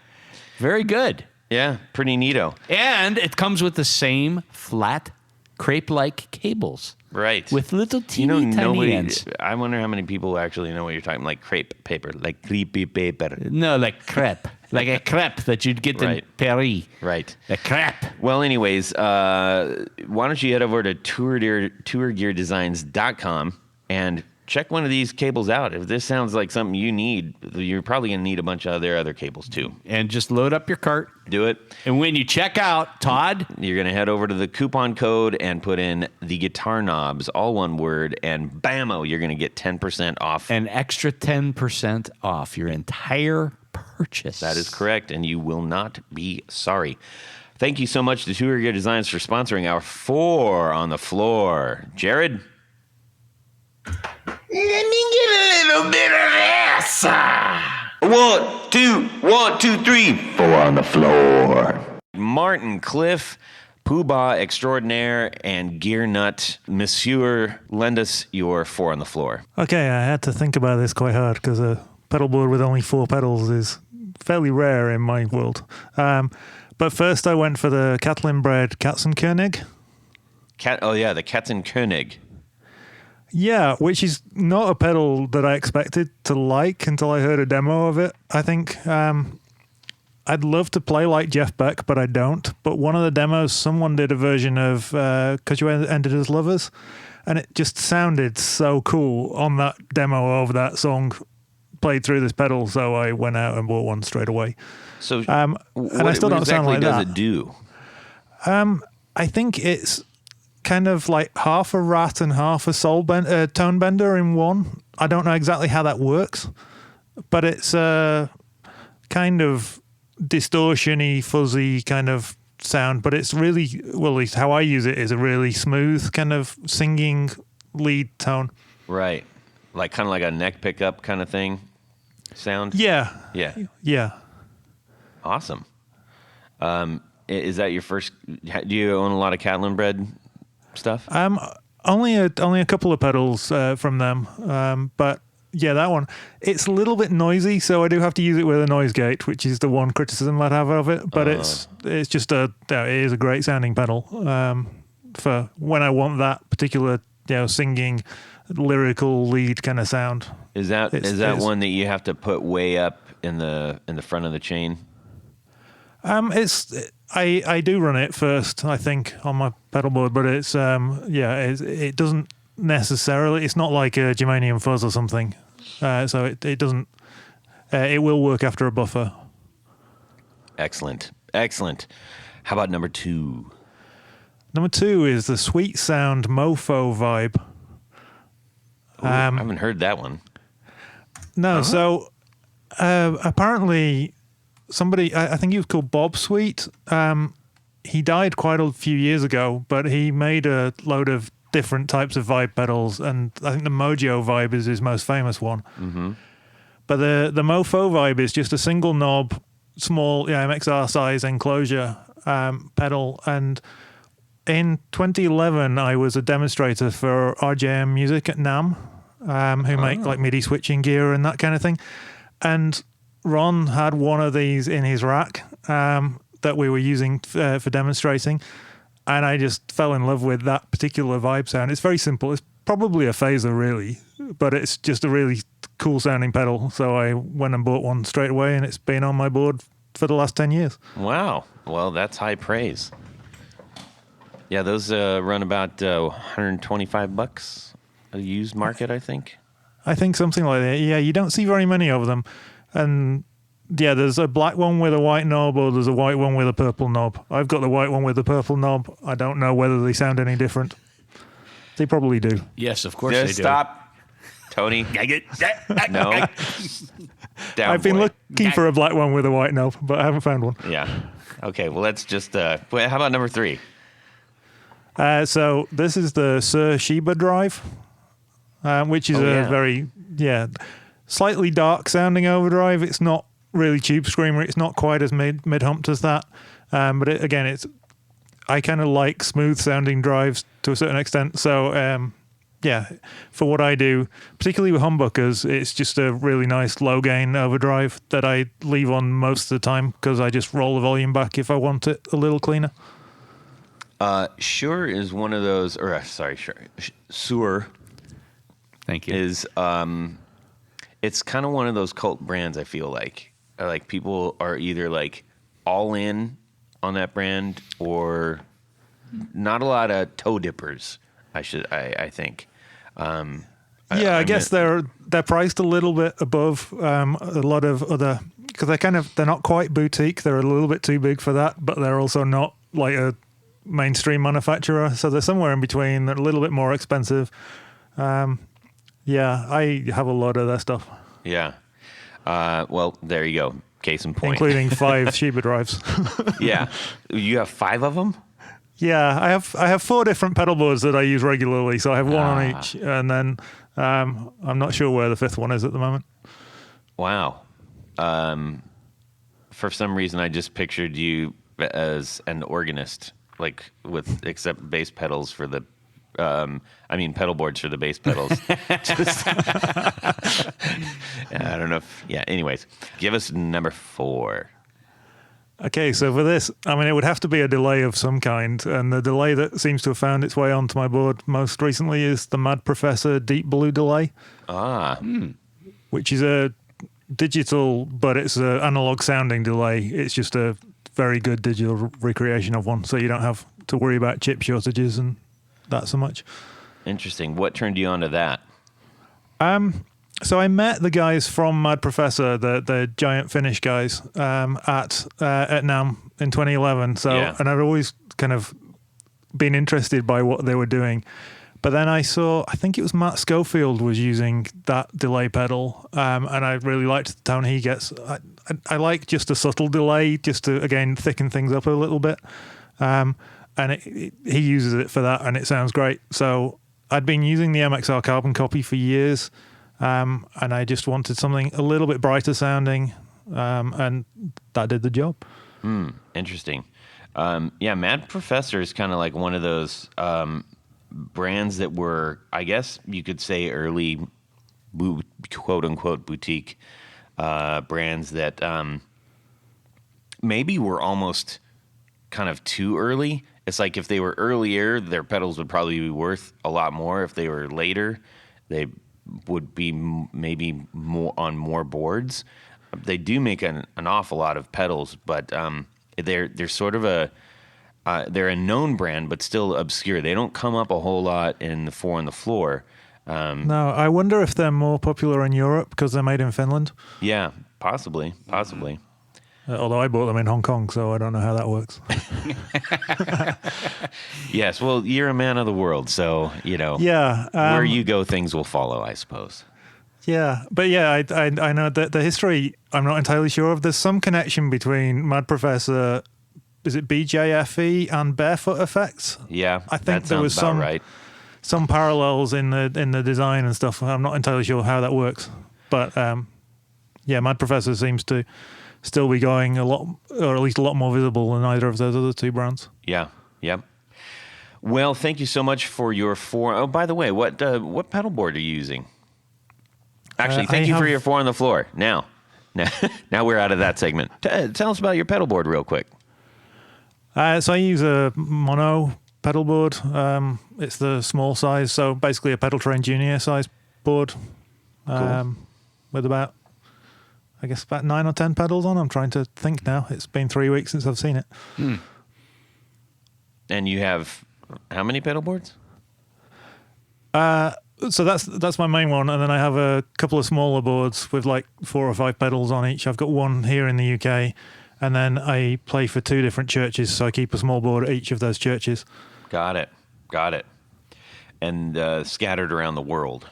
Very good. Yeah, pretty neato. And it comes with the same flat crepe-like cables. Right. With little tiny ends. I wonder how many people actually know what you're talking, like crepe paper, like creepy paper. No, like crepe. Like a crepe that you'd get in Paris. Right. A crepe. Well, anyways, why don't you head over to tourgeardesigns.com and check one of these cables out. If this sounds like something you need, you're probably going to need a bunch of their other cables too. And just load up your cart. Do it. And when you check out, Todd, you're going to head over to the coupon code and put in the guitar knobs, all one word, and bammo, you're going to get 10% off. An extra 10% off your entire purchase. That is correct, and you will not be sorry. Thank you so much to Tour Gear Designs for sponsoring our 4 on the floor. Jared? Let me get a little bit of this. 1, 2, 3. 4 on the floor. Martin Cliffe, Poohbah extraordinaire, and gear nut. Monsieur, lend us your 4 on the floor. Okay, I had to think about this quite hard because a pedal board with only 4 pedals is fairly rare in my world. But first I went for the Catlin bred Katzenkönig. The Katzenkönig. Yeah, which is not a pedal that I expected to like until I heard a demo of it. I think I'd love to play like Jeff Beck, but I don't. But one of the demos, someone did a version of "'Cause You Ended as Lovers," and it just sounded so cool on that demo of that song played through this pedal. So I went out and bought one straight away. So, and I still don't sound like does that. it do? I think it's kind of like half a rat and half a tone bender in one. I don't know exactly how that works, but it's a kind of distortion-y, fuzzy kind of sound. But it's really, well, at least how I use it is a really smooth kind of singing lead tone. Right. Like kind of like a neck pickup kind of thing sound? Yeah. Yeah. Yeah. Awesome. Is that your first? Do you own a lot of Catlin bred stuff? Only a couple of pedals from them, but yeah, that one. It's a little bit noisy, so I do have to use it with a noise gate, which is the one criticism I'd have of it. But it's just it is a great sounding pedal for when I want that particular singing lyrical lead kind of sound. Is that one that you have to put way up in the front of the chain? I do run it first, I think, on my pedal board, but it's it doesn't necessarily. It's not like a Germanium fuzz or something, so it doesn't. It will work after a buffer. Excellent. How about number 2? Number 2 is the Sweet Sound Mofo Vibe. Ooh, I haven't heard that one. No, so apparently somebody, I think he was called Bob Sweet. He died quite a few years ago, but he made a load of different types of vibe pedals, and I think the Mojo Vibe is his most famous one. Mm-hmm. But the Mofo Vibe is just a single knob, small MXR size enclosure pedal, and in 2011 I was a demonstrator for RJM Music at NAMM, who make like MIDI switching gear and that kind of thing, and Ron had one of these in his rack that we were using for demonstrating, and I just fell in love with that particular vibe sound. It's very simple. It's probably a phaser, really, but it's just a really cool sounding pedal. So I went and bought one straight away, and it's been on my board for the last 10 years. Wow. Well, that's high praise. Yeah, those run about $125 a used market, I think. I think something like that. Yeah, you don't see very many of them. And yeah, there's a black one with a white knob, or there's a white one with a purple knob. I've got the white one with the purple knob. I don't know whether they sound any different. They probably do. Yes, of course Just they do. stop, Tony. No. Down, I've been boy. looking for a black one with a white knob, but I haven't found one. Yeah. Okay, well, let's just... how about number 3? So this is the Sir Sheba Drive, which is a very, slightly dark sounding overdrive. It's not really tube screamer. It's not quite as mid-humped as that. But I kind of like smooth sounding drives to a certain extent. So for what I do, particularly with humbuckers, it's just a really nice low gain overdrive that I leave on most of the time because I just roll the volume back if I want it a little cleaner. Shure is one of those, Shure. Thank you. Is it's kind of one of those cult brands. I feel like people are either like all in on that brand or not a lot of toe dippers. I think. I guess they're priced a little bit above a lot of other, because they're not quite boutique. They're a little bit too big for that, but they're also not like a mainstream manufacturer. So they're somewhere in between. They're a little bit more expensive. I have a lot of their stuff. Yeah. Well, there you go. Case in point. Including 5 Sheba drives. Yeah. You have 5 of them? Yeah, I have 4 different pedal boards that I use regularly, so I have one on each, and then I'm not sure where the 5th one is at the moment. Wow. For some reason, I just pictured you as an organist, like except bass pedals for the. Pedal boards for the bass pedals. I don't know if. Yeah. Anyways, give us number 4. Okay, so for this, I mean, it would have to be a delay of some kind, and the delay that seems to have found its way onto my board most recently is the Mad Professor Deep Blue delay, which is a digital, but it's an analog sounding delay. It's just a very good digital recreation of one, so you don't have to worry about chip shortages and that so much. Interesting. What turned you onto that? So I met the guys from Mad Professor, the giant Finnish guys, at NAMM in 2011. So, and I've always kind of been interested by what they were doing. But then I think it was Matt Schofield was using that delay pedal, and I really liked the tone he gets. I like just a subtle delay, just to, again, thicken things up a little bit. And he uses it for that, and it sounds great. So I'd been using the MXR Carbon copy for years, and I just wanted something a little bit brighter sounding, and that did the job. Interesting. Mad Professor is kind of like one of those brands that were, I guess you could say, early quote-unquote boutique brands that maybe were almost kind of too early. It's like if they were earlier, their pedals would probably be worth a lot more. If they were later, they would be maybe more on more boards. They do make an awful lot of pedals, but they're sort of they're a known brand, but still obscure. They don't come up a whole lot in the 4 on the Floor. No, I wonder if they're more popular in Europe because they're made in Finland. Yeah, possibly. Although I bought them in Hong Kong, so I don't know how that works. Yes, well, you're a man of the world, so, Yeah, where you go, things will follow, I suppose. Yeah, but yeah, I know that the history I'm not entirely sure of. There's some connection between Mad Professor, is it BJFE, and Barefoot Effects? Yeah, I think that there was sounds about right. some parallels in the design and stuff. I'm not entirely sure how that works, but Mad Professor seems to still be going a lot, or at least a lot more visible than either of those other two brands. Yeah, yep. Well, thank you so much for your 4. Oh, by the way, what pedal board are you using? Actually, thank you for your 4 on the Floor. Now we're out of that segment. Tell us about your pedal board real quick. So I use a mono pedal board. It's the small size, so basically a Pedal Train Junior size board, Cool. with about 9 or 10 pedals on. I'm trying to think now. It's been 3 weeks since I've seen it. And you have how many pedal boards? So that's my main one, and then I have a couple of smaller boards with like 4 or 5 pedals on each. I've got one here in the UK, and then I play for 2 different churches, so I keep a small board at each of those churches. Got it. And scattered around the world.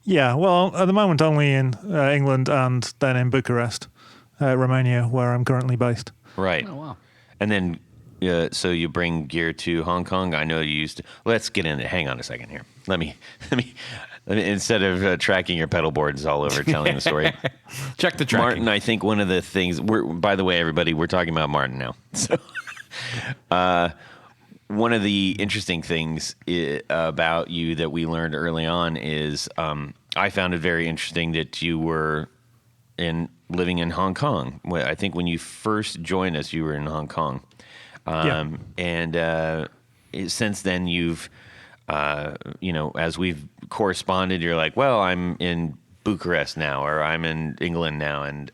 Yeah, well, at the moment only in England and then in Bucharest, Romania, where I'm currently based. Right. Oh, wow. And then, so you bring gear to Hong Kong. I know you used to. Let's get in it. Hang on a second here. Let me instead of tracking your pedal boards all over, telling the story. Check the tracking. Martin, I think one of the things. By the way, everybody, we're talking about Martin now. So, one of the interesting things about you that we learned early on is I found it very interesting that you were living in Hong Kong. I think when you first joined us, you were in Hong Kong. And since then, you've, as we've corresponded, you're like, well, I'm in Bucharest now, or I'm in England now, and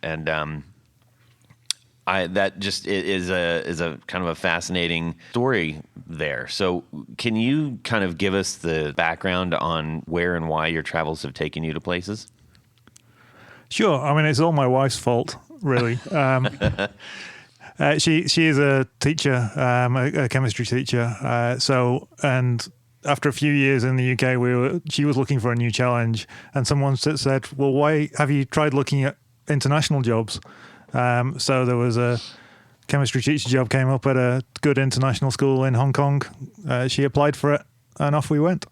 that just is a kind of a fascinating story there. So, can you kind of give us the background on where and why your travels have taken you to places? Sure. I mean, it's all my wife's fault, really. She is a teacher, a chemistry teacher. And after a few years in the UK, she was looking for a new challenge, and someone said, "Well, why have you tried looking at international jobs?" So there was a chemistry teacher job came up at a good international school in Hong Kong. She applied for it, and off we went.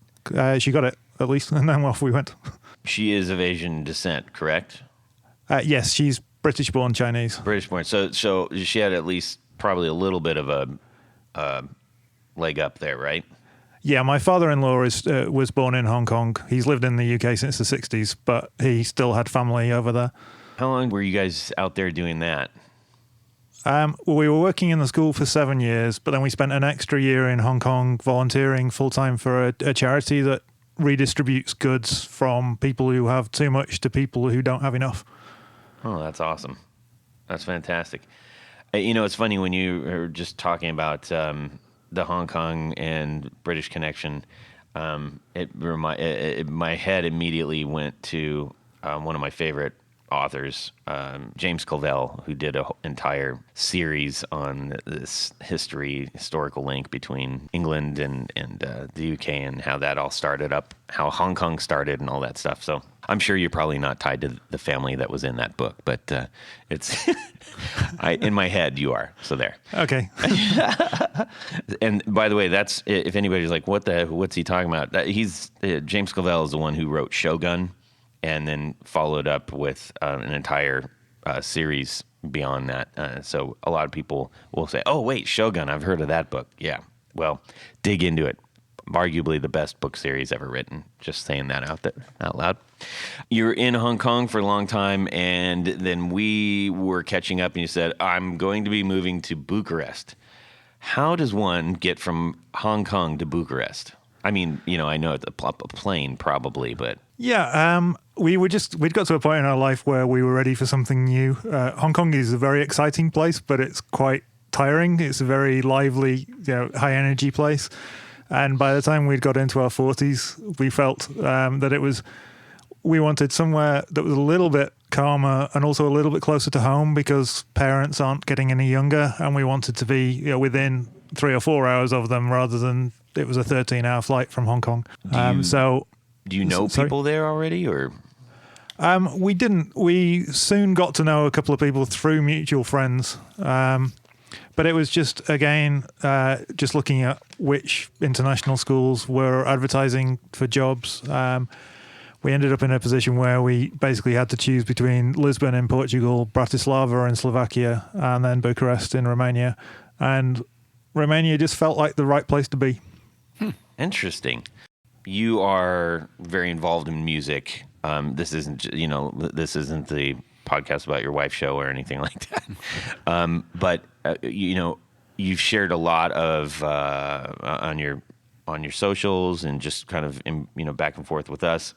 She got it, at least, and then off we went. She is of Asian descent, correct? Yes, she's British-born Chinese. British-born. So she had at least probably a little bit of a leg up there, right? Yeah, my father-in-law was born in Hong Kong. He's lived in the UK since the 60s, but he still had family over there. How long were you guys out there doing that? We were working in the school for 7 years, but then we spent an extra year in Hong Kong volunteering full-time for a charity that redistributes goods from people who have too much to people who don't have enough. Oh, that's awesome. That's fantastic. It's funny when you were just talking about the Hong Kong and British connection. My head immediately went to one of my favorite authors, James Clavell, who did an entire series on this historical link between England and the UK and how that all started up, how Hong Kong started and all that stuff. So I'm sure you're probably not tied to the family that was in that book, but it's in my head you are. So there. Okay. And by the way, that's, if anybody's like, what's he talking about? James Clavell is the one who wrote Shogun, and then followed up with an entire series beyond that. So a lot of people will say, oh, wait, Shogun, I've heard of that book. Yeah, well, dig into it. Arguably the best book series ever written. Just saying that out loud. You're in Hong Kong for a long time, and then we were catching up, and you said, I'm going to be moving to Bucharest. How does one get from Hong Kong to Bucharest? I mean, I know it's a plane probably, but... Yeah, we'd got to a point in our life where we were ready for something new. Hong Kong is a very exciting place, but it's quite tiring. It's a very lively, high energy place. And by the time we'd got into our 40s, we felt that we wanted somewhere that was a little bit calmer and also a little bit closer to home, because parents aren't getting any younger, and we wanted to be within 3 or 4 hours of them rather than it was a 13-hour flight from Hong Kong. Do you know people there already, or? We didn't. We soon got to know a couple of people through mutual friends. But it was just, again, just looking at which international schools were advertising for jobs. We ended up in a position where we basically had to choose between Lisbon in Portugal, Bratislava in Slovakia, and then Bucharest in Romania. And Romania just felt like the right place to be. Interesting. You are very involved in music. This isn't the podcast about your wife's show or anything like that. But you've shared a lot of on your socials and just kind of back and forth with us.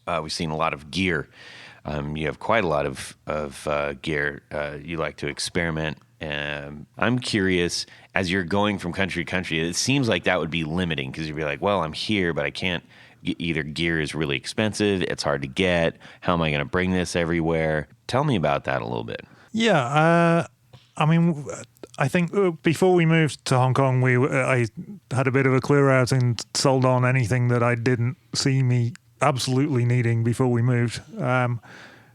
We've seen a lot of gear. You have quite a lot of gear. You like to experiment. I'm curious, as you're going from country to country, it seems like that would be limiting, because you'd be like, well, I'm here, but I can't. Either gear is really expensive, it's hard to get. How am I going to bring this everywhere? Tell me about that a little bit. Yeah, I think before we moved to Hong Kong, I had a bit of a clear out and sold on anything that I didn't see me absolutely needing before we moved.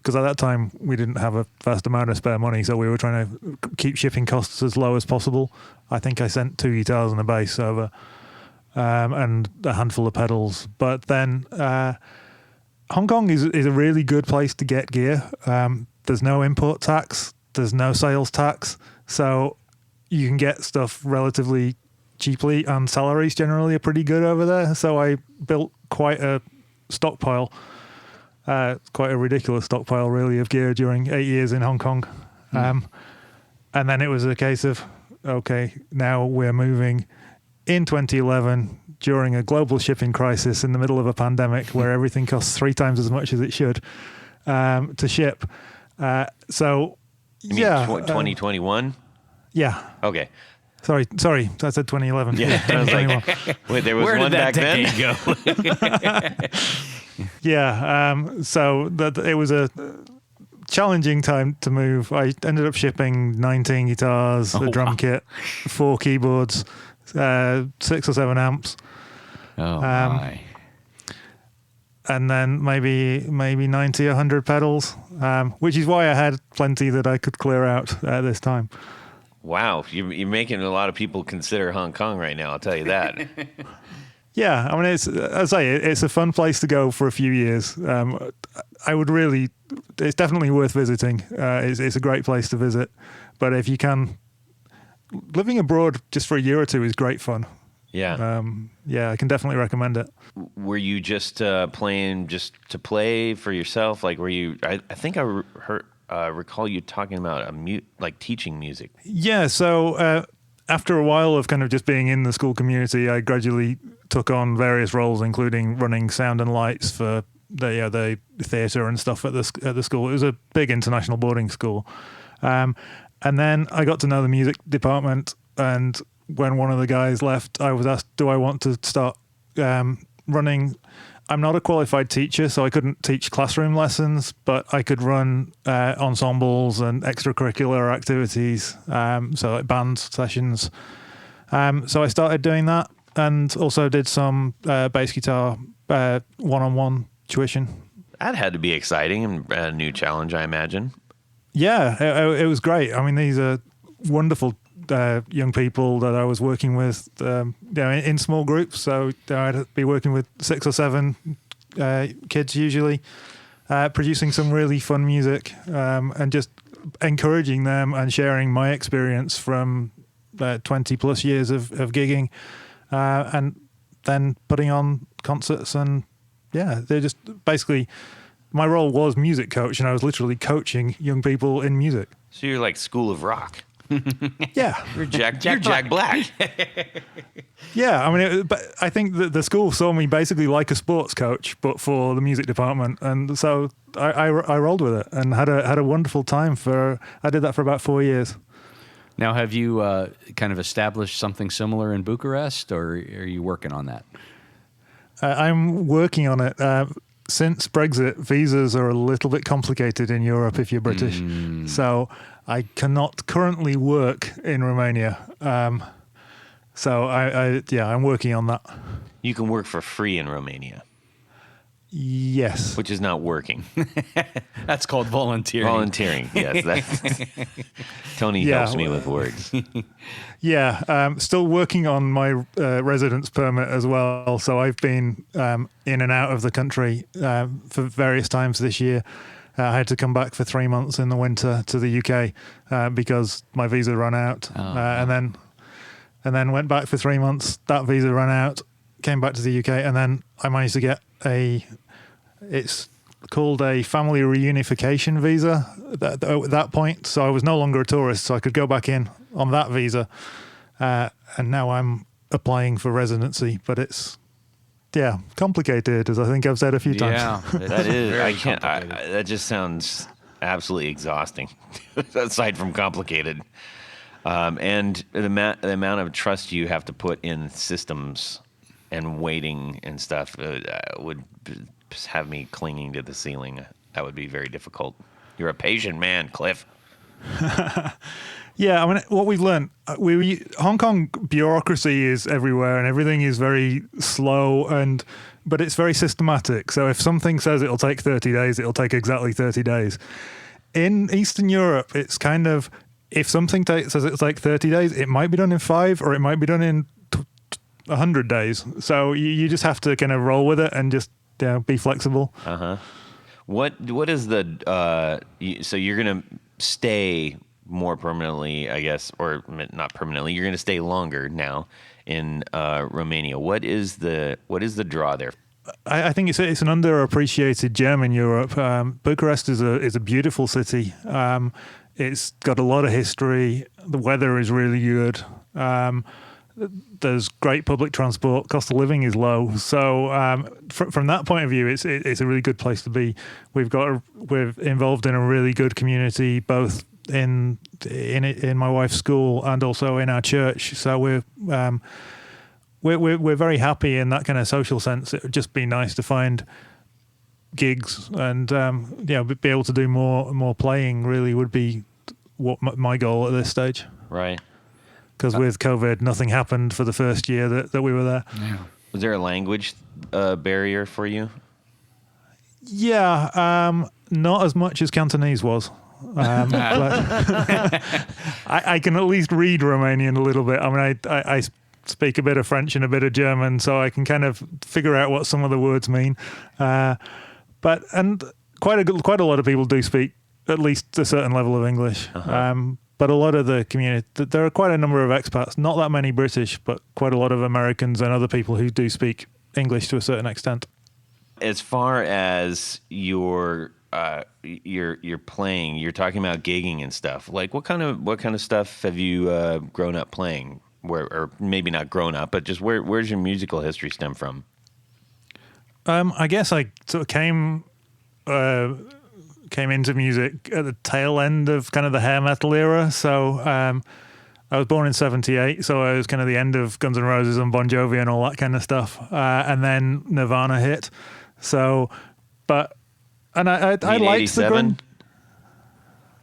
Because at that time, we didn't have a vast amount of spare money, so we were trying to keep shipping costs as low as possible. I think I sent 2 guitars and a bass over, and a handful of pedals. But then Hong Kong is a really good place to get gear. There's no import tax. There's no sales tax. So you can get stuff relatively cheaply, and salaries generally are pretty good over there. So I built quite a stockpile. Quite a ridiculous stockpile, really, of gear during 8 years in Hong Kong. And then it was a case of, okay, now we're moving in 2011 during a global shipping crisis in the middle of a pandemic where everything costs 3 times as much as it should to ship. You mean 2021? Yeah. Okay. Sorry, I said 2011. Yeah, I was like, wait, there was Where one did that back then? decade go? Yeah, so it was a challenging time to move. I ended up shipping 19 guitars, a drum kit, 4 keyboards, 6 or 7 amps. Oh my! And then maybe 90, 100 pedals, which is why I had plenty that I could clear out at this time. Wow, you're making a lot of people consider Hong Kong right now, I'll tell you that. Yeah, I mean, it's a fun place to go for a few years. It's definitely worth visiting. It's a great place to visit. But if you can, living abroad just for a year or two is great fun. Yeah. I can definitely recommend it. Were you just playing just to play for yourself? Like, were you? I think I recall you talking about like teaching music. Yeah, so after a while of kind of just being in the school community, I gradually took on various roles, including running sound and lights for the theatre and stuff at the school. It was a big international boarding school. And then I got to know the music department, and when one of the guys left, I was asked, do I want to start running? I'm not a qualified teacher, so I couldn't teach classroom lessons, but I could run ensembles and extracurricular activities, so like band sessions. So I started doing that, and also did some bass guitar one-on-one tuition. That had to be exciting and a new challenge, I imagine. Yeah, it was great. I mean, these are wonderful young people that I was working with in small groups. So I'd be working with 6 or 7 kids usually, producing some really fun music, and just encouraging them and sharing my experience from 20 plus years of gigging, and then putting on concerts. And yeah, they're just basically, my role was music coach, and I was literally coaching young people in music. So you're like School of Rock. Yeah, You're Jack Black. yeah. I mean, but I think that the school saw me basically like a sports coach, but for the music department, and so I rolled with it and had a wonderful time. I did that for about 4 years. Now, have you kind of established something similar in Bucharest, or are you working on that? I'm working on it. Since Brexit, visas are a little bit complicated in Europe if you're British. So I cannot currently work in Romania. So I'm working on that. You can work for free in Romania, Yes. which is not working. That's called volunteering. Volunteering, yes. Tony helps me with words. Yeah, still working on my residence permit as well. So I've been in and out of the country for various times this year. I had to come back for 3 months in the winter to the UK because my visa ran out, and then went back for 3 months. That visa ran out, came back to the UK, and then I managed to get it's called a family reunification visa at that point. So I was no longer a tourist, so I could go back in on that visa. And now I'm applying for residency, but it's, complicated, as I think I've said a few times. Yeah, That is, very I can't, complicated. that just sounds absolutely exhausting, aside from complicated. And the amount of trust you have to put in systems and waiting and stuff would have me clinging to the ceiling. That would be very difficult. You're a patient man, Cliff. Yeah, I mean, what we've learned, Hong Kong bureaucracy is everywhere, and everything is very slow, but it's very systematic. So if something says it'll take 30 days, it'll take exactly 30 days. In Eastern Europe, it's kind of, if something says it'll take 30 days, it might be done in 5, or it might be done in 100 days. So you just have to kind of roll with it and just be flexible. What is the so you're gonna stay more permanently, I guess, or not permanently? You're gonna stay longer now in Romania. What is the draw there? I think it's an underappreciated gem in Europe. Bucharest is a beautiful city. It's got a lot of history. The weather is really good. There's great public transport. Cost of living is low. So from that point of view, it's a really good place to be. We're involved in a really good community, both in my wife's school and also in our church. So we're very happy in that kind of social sense. It would just be nice to find gigs and be able to do more playing. Really would be what my goal at this stage. Right. Because with COVID, nothing happened for the first year that we were there. Yeah. Was there a language barrier for you? Yeah, not as much as Cantonese was. But I can at least read Romanian a little bit. I mean, I speak a bit of French and a bit of German, so I can kind of figure out what some of the words mean. But quite a lot of people do speak at least a certain level of English. But a lot of the community, there are quite a number of expats, not that many British, but quite a lot of Americans and other people who do speak English to a certain extent. As far as your you're playing, you're talking about gigging and stuff. Like what kind of stuff have you grown up playing? Or maybe not grown up, but just where's your musical history stem from? I guess I sort of came into music at the tail end of kind of the hair metal era. So I was born in '78, so I was kind of the end of Guns N' Roses and Bon Jovi and all that kind of stuff. And then Nirvana hit. So, I liked the 87?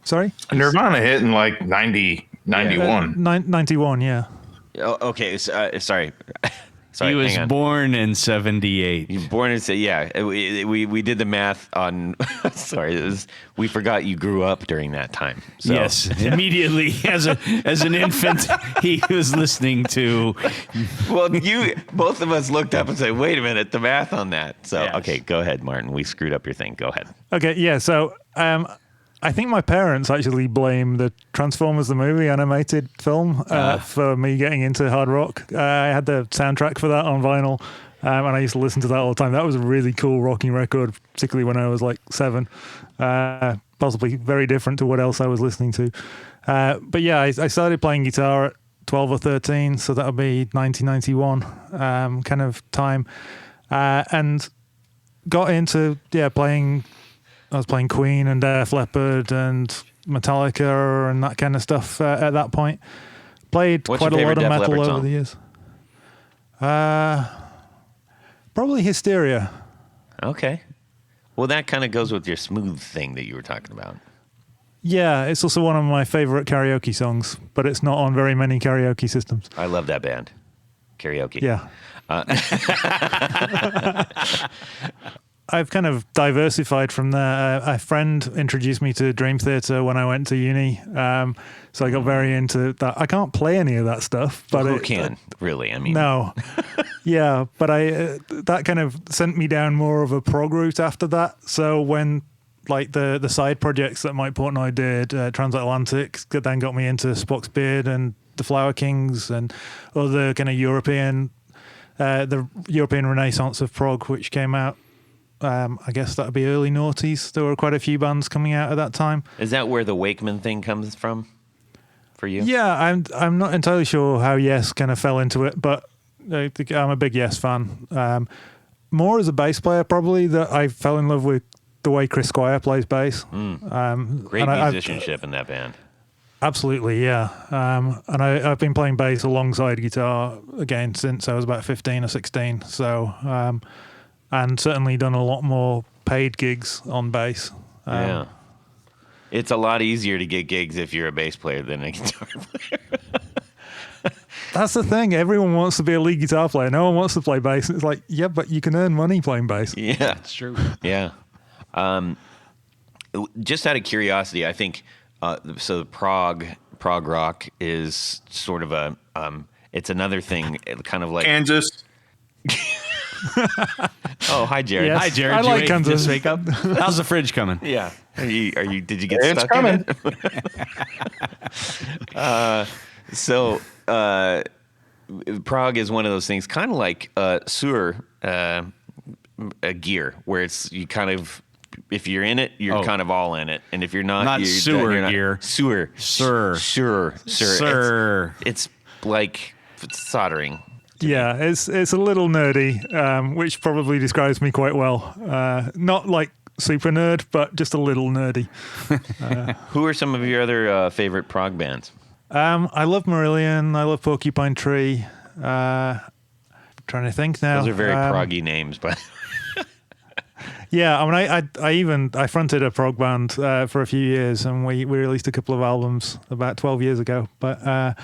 Sorry? Nirvana hit in like 90, 91. 91, yeah. Oh, okay. Sorry. Sorry, He was hang on. born in 78. You born in we did the math on. Sorry, we forgot you grew up during that time. So. Yes, immediately as an infant, he was listening to. Well, both of us looked up and said, "Wait a minute, the math on that." So, Yes. okay, go ahead, Martin. We screwed up your thing. Go ahead. Okay, yeah. So I think my parents actually blame the Transformers the movie animated film for me getting into hard rock. I had the soundtrack for that on vinyl, and I used to listen to that all the time. That was a really cool rocking record, particularly when I was like 7. Possibly very different to what else I was listening to. But yeah, I started playing guitar at 12 or 13, so that would be 1991 kind of time, and got into playing. I was playing Queen and Def Leppard and Metallica and that kind of stuff at that point. Played What's quite your a lot favorite of Def metal Leppard over song? the years. Probably Hysteria. Okay. Well, that kind of goes with your smooth thing that you were talking about. Yeah, it's also one of my favorite karaoke songs, but it's not on very many karaoke systems. I love that band. Karaoke. Yeah. I've kind of diversified from there. A friend introduced me to Dream Theater when I went to uni, so I got very into that. I can't play any of that stuff, but Who can really? I mean, no, yeah, but that kind of sent me down more of a prog route after that. So when like the side projects that Mike Portnoy did, Transatlantic, then got me into Spock's Beard and the Flower Kings and other kind of the European Renaissance of prog, which came out. I guess that would be early noughties. There were quite a few bands coming out at that time. Is that where the Wakeman thing comes from for you? Yeah, I'm not entirely sure how Yes kind of fell into it, but I'm a big Yes fan. More as a bass player, probably, that I fell in love with the way Chris Squire plays bass. Great musicianship in that band. Absolutely, yeah. And I've been playing bass alongside guitar again since I was about 15 or 16. So. And certainly done a lot more paid gigs on bass. Yeah. It's a lot easier to get gigs if you're a bass player than a guitar player. That's the thing. Everyone wants to be a lead guitar player. No one wants to play bass. It's like, yeah, but you can earn money playing bass. Yeah. It's true. Yeah. Just out of curiosity, I think, so prog rock is sort of a, it's another thing, kind of like... Kansas. Oh, hi, Jared. Yes. Hi, Jared. I Did like you Kansas. just wake up? How's the fridge coming? Yeah. Did you get It's stuck coming. in it? So, prog is one of those things, kind of like sewer gear, where it's you kind of, if you're in it, you're kind of all in it, and if you're not, Not sewer gear. Sewer, Sir. It's like soldering. Yeah, it's a little nerdy, which probably describes me quite well. Not like super nerd, but just a little nerdy. Who are some of your other favorite prog bands? I love Marillion. I love Porcupine Tree. Trying to think now. Those are very proggy names, but Yeah, I mean, I fronted a prog band for a few years, and we released a couple of albums about 12 years ago. But I'm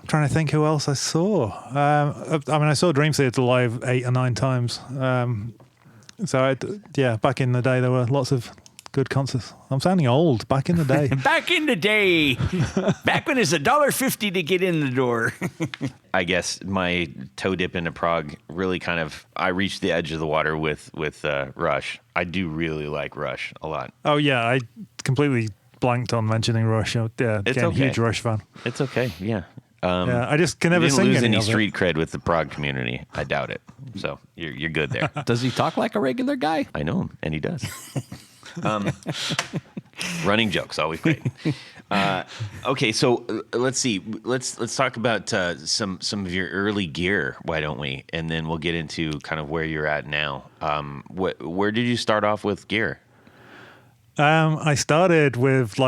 trying to think who else I saw. I saw Dream Theater live 8 or 9 times. Back in the day there were lots of good concerts. I'm sounding old. Back in the day. Back in the day, back when it's $1.50 to get in the door. I guess my toe dip into prog really kind of, I reached the edge of the water with Rush. I do really like Rush a lot. Oh yeah, I completely blanked on mentioning Rush. Yeah, It's again, okay. huge Rush fan. It's okay, yeah. Yeah, I just can You never didn't sing lose any any of it. street cred with the prog community. I doubt it. So you're good there. Does he talk like a regular guy? I know him, and he does. Running jokes, always great. Okay, so let's see. Let's talk about some of your early gear. Why don't we? And then we'll get into kind of where you're at now. Where did you start off with gear? I started with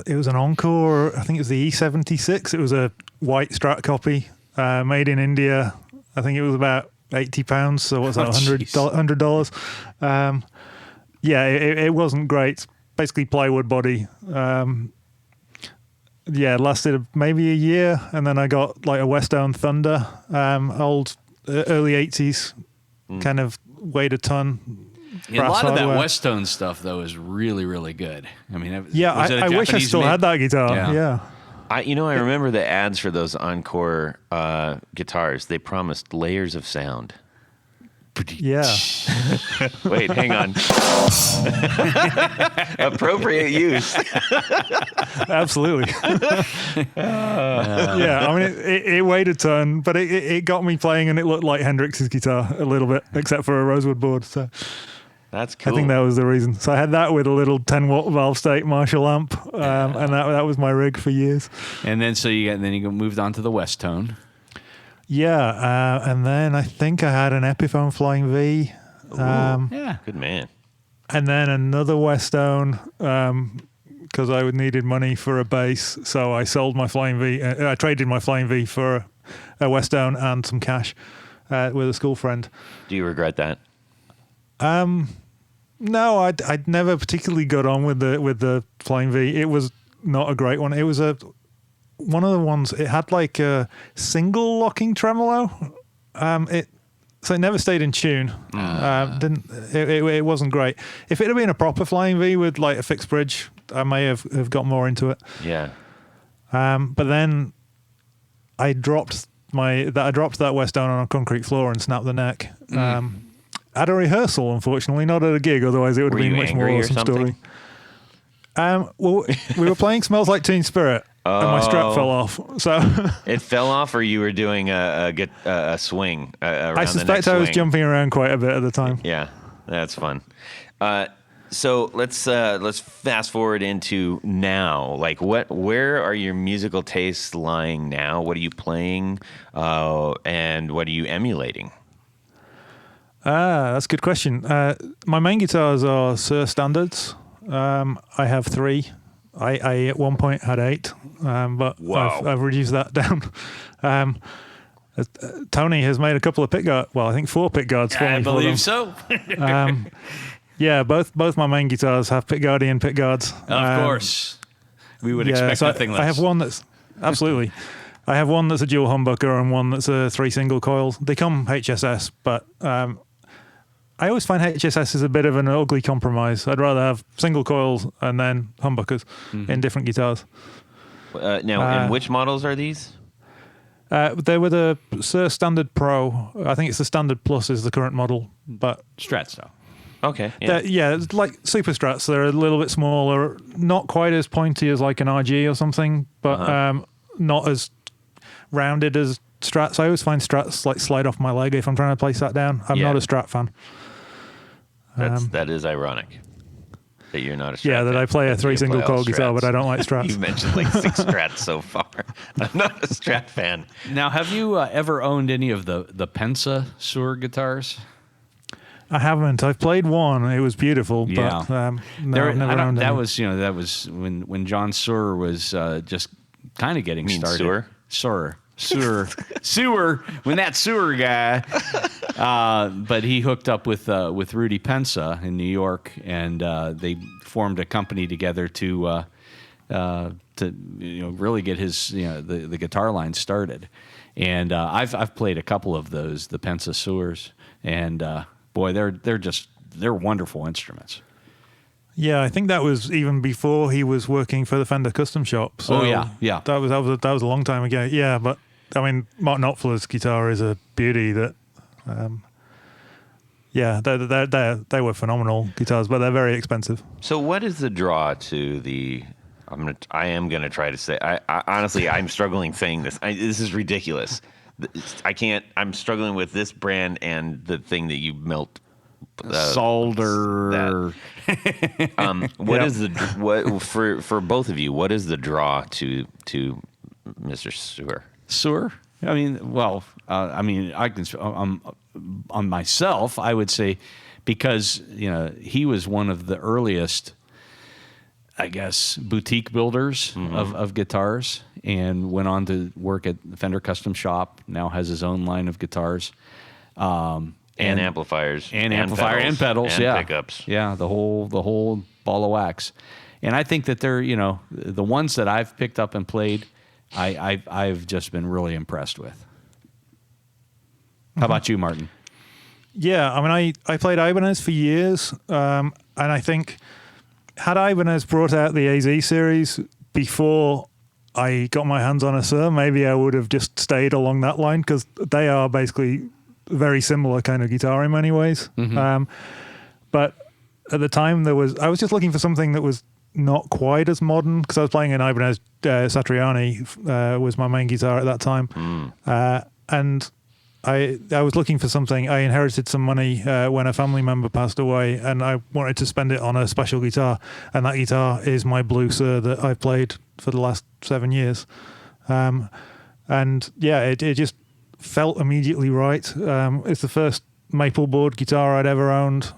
it was an Encore. I think it was the E76. It was a white Strat copy, made in India. I think it was about £80. So what's that? $100. Yeah, it wasn't great. Basically plywood body. Yeah, it lasted maybe a year, and then I got like a Westone Thunder, old early 80s, kind of weighed a ton. Yeah, a lot of that hardware. Westone stuff though is really, really good. I mean, I wish I still had that guitar. Yeah. I remember the ads for those Encore guitars. They promised layers of sound. Yeah. Wait, hang on. Appropriate use. Absolutely. Yeah, I mean, it weighed a ton, but it got me playing, and it looked like Hendrix's guitar a little bit, except for a rosewood board. So That's cool. I think that was the reason. So I had that with a little 10-watt valve state Marshall amp, and that was my rig for years. And then you moved on to the Westone. Yeah, and then I think I had an Epiphone Flying V. Yeah. Good man. And then another Westone, because I needed money for a bass, so I sold my Flying V. I traded my Flying V for a Westone and some cash with a school friend. Do you regret that? No, I'd never particularly got on with the Flying V. It was not a great one. It was one of the ones. It had like a single locking tremolo. So it never stayed in tune. It wasn't great. If it had been a proper Flying V with like a fixed bridge, I may have got more into it. Yeah. But then I dropped that Westone on a concrete floor and snapped the neck. At a rehearsal, unfortunately, not at a gig. Otherwise, it would have been much more awesome story. Well, we were playing "Smells Like Teen Spirit," and my strap fell off. So It fell off, or you were doing a swing around I suspect I was jumping around quite a bit at the time. Yeah, that's fun. So let's fast forward into now. Like, where are your musical tastes lying now? What are you playing, and what are you emulating? That's a good question. My main guitars are Sir Standards. I have 3. I at one point had 8, but Wow. I've reduced that down. Tony has made a couple of pickguard. Well, I think 4 pickguards for me. I for them. believe so. Yeah, both my main guitars have pickguardian pickguards. Of course. We would expect so nothing less. I have one that's absolutely. I have one that's a dual humbucker and one that's a 3 single coils. They come HSS, but I always find HSS is a bit of an ugly compromise. I'd rather have single coils and then humbuckers in different guitars. Now, and which models are these? They were the Sir Standard Pro. I think it's the Standard Plus is the current model, but Strat style. Okay. it's like Super Strats. They're a little bit smaller, not quite as pointy as like an RG or something, but not as rounded as Strats. I always find Strats like slide off my leg if I'm trying to place that down. I'm not a Strat fan. That is ironic that you're not a Strat Yeah, that fan. I play a 3 You single play coil all guitar, Strats. but I don't like Strats. You've mentioned like 6 Strats so far. I'm not a Strat fan. Now, have you ever owned any of the Pensa Sur guitars? I haven't. I've played one. It was beautiful, Yeah. but no, I've never owned that any. was when John Sur was just kind of getting You mean started. Sur? Sewer, when that sewer guy, but he hooked up with Rudy Pensa in New York, and they formed a company together to really get his the guitar line started. And I've played a couple of those, the Pensa Sewers, and boy, they're wonderful instruments. Yeah, I think that was even before he was working for the Fender Custom Shop. So yeah. That was a long time ago. Yeah, but I mean, Martin Knopfler's guitar is a beauty. That, they were phenomenal guitars, but they're very expensive. So, what is the draw to the I am gonna try to say. I honestly, I'm struggling saying this. This is ridiculous. I can't. I'm struggling with this brand and the thing that you melt. Solder. What is what for both of you? What is the draw to Mr. Sewer? Sewer? I mean, well, I can on myself. I would say because he was one of the earliest, I guess, boutique builders of guitars, and went on to work at Fender Custom Shop. Now has his own line of guitars. And amplifiers, and pedals, and yeah, pickups, yeah, the whole ball of wax. And I think that they're, the ones that I've picked up and played, I've just been really impressed with. How about you, Martin? Yeah, I mean, I played Ibanez for years, and I think had Ibanez brought out the AZ series before I got my hands on a Sur, maybe I would have just stayed along that line, because they are basically very similar kind of guitar in many ways. But at the time I was just looking for something that was not quite as modern, because I was playing an Ibanez Satriani was my main guitar at that time. And I was looking for something. I inherited some money when a family member passed away, and I wanted to spend it on a special guitar, and that guitar is my Blue Sur that I've played for the last 7 years. And yeah, it just felt immediately right. It's the first maple board guitar I'd ever owned,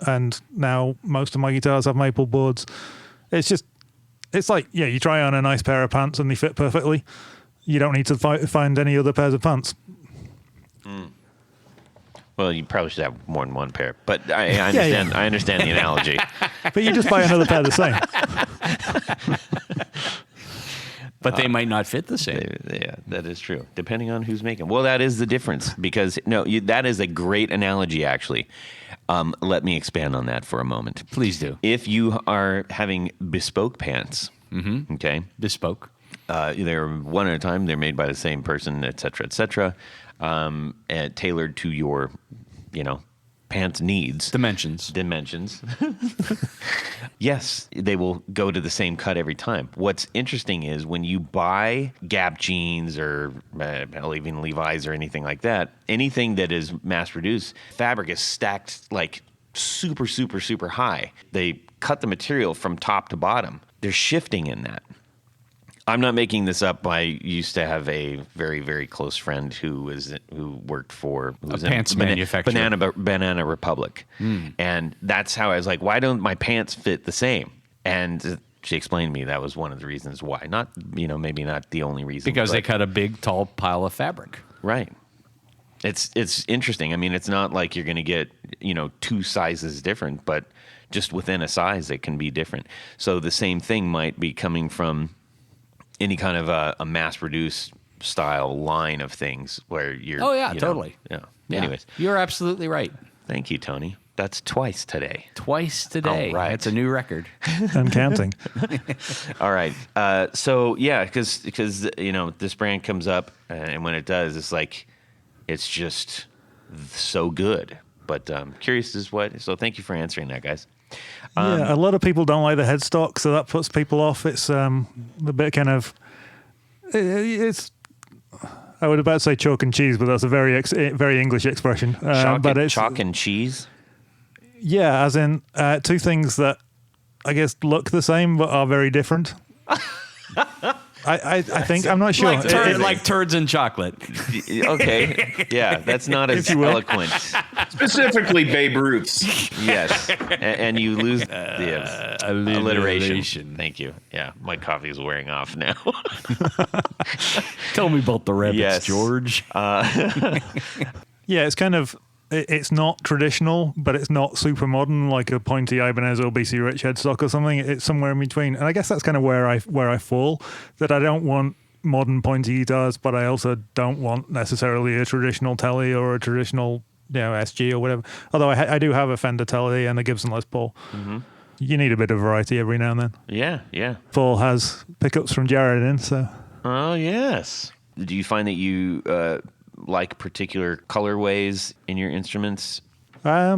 and now most of my guitars have maple boards. It's like, yeah, you try on a nice pair of pants and they fit perfectly. You don't need to find any other pairs of pants. Well, you probably should have more than one pair, but I understand. Yeah. I understand the analogy. But you just buy another pair the same. But they might not fit the same. Yeah, that is true. Depending on who's making. Well, that is the difference, because that is a great analogy, actually. Let me expand on that for a moment. Please do. If you are having bespoke pants, okay, bespoke, they're one at a time. They're made by the same person, et cetera, and tailored to your, pants needs. Dimensions. Yes, they will go to the same cut every time. What's interesting is when you buy Gap jeans or even Levi's or anything like that, anything that is mass-produced, fabric is stacked like super, super, super high. They cut the material from top to bottom. They're shifting in that. I'm not making this up. I used to have a very, very close friend who worked for pants manufacturer, Banana Republic, and that's how I was like, why don't my pants fit the same? And she explained to me that was one of the reasons why. Not, maybe not the only reason. Because they cut a big, tall pile of fabric. Right. It's interesting. I mean, it's not like you're going to get, two sizes different, but just within a size, it can be different. So the same thing might be coming from any kind of a mass-produced style line of things where you're... Oh, yeah, totally. Yeah. Anyways. You're absolutely right. Thank you, Tony. That's twice today. Twice today. All right. That's a new record. And counting. All right. So, yeah, because this brand comes up, and when it does, it's like, it's just so good. But curious is what... So thank you for answering that, guys. Yeah, a lot of people don't like the headstock, so that puts people off. It's a bit kind of... It's... I would about to say chalk and cheese, but that's a very English expression. Chalk and cheese? Yeah, as in two things that I guess look the same but are very different. I think, I'm not sure. Like turds and chocolate. Okay. Yeah, that's not as eloquent. Specifically Babe Ruth's. Yes. And you lose the alliteration. Thank you. Yeah, my coffee is wearing off now. Tell me about the rabbits, yes. George. Yeah, it's kind of... It's not traditional, but it's not super modern like a pointy Ibanez or BC Rich headstock or something. It's somewhere in between, and I guess that's kind of where I fall. That I don't want modern pointy guitars, but I also don't want necessarily a traditional Tele or a traditional SG or whatever. Although I do have a Fender Tele and a Gibson Les Paul. Mm-hmm. You need a bit of variety every now and then. Yeah. Paul has pickups from Jared in, so. Oh yes. Do you find that you like particular colorways in your instruments? I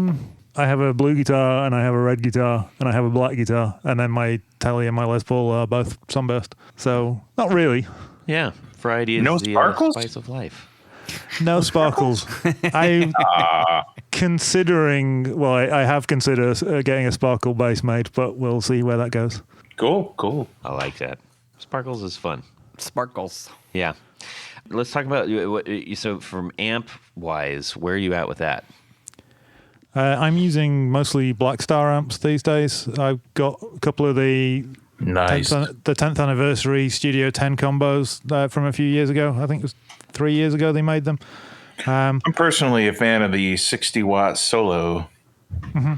I have a blue guitar and I have a red guitar and I have a black guitar, and then my Telly and my Les Paul are both sunburst. So not really. Yeah, variety is No the sparkles? spice of life. No sparkles. I'm considering. Well, I have considered getting a sparkle bass made, but we'll see where that goes. Cool. I like that. Sparkles is fun. Sparkles. Yeah. Let's talk about so from amp wise, where are you at with that? I'm using mostly Black Star amps these days. I've got a couple of the Nice. 10th anniversary Studio 10 combos from a few years ago. I think it was 3 years ago they made them. I'm personally a fan of the 60-watt solo. Mm-hmm.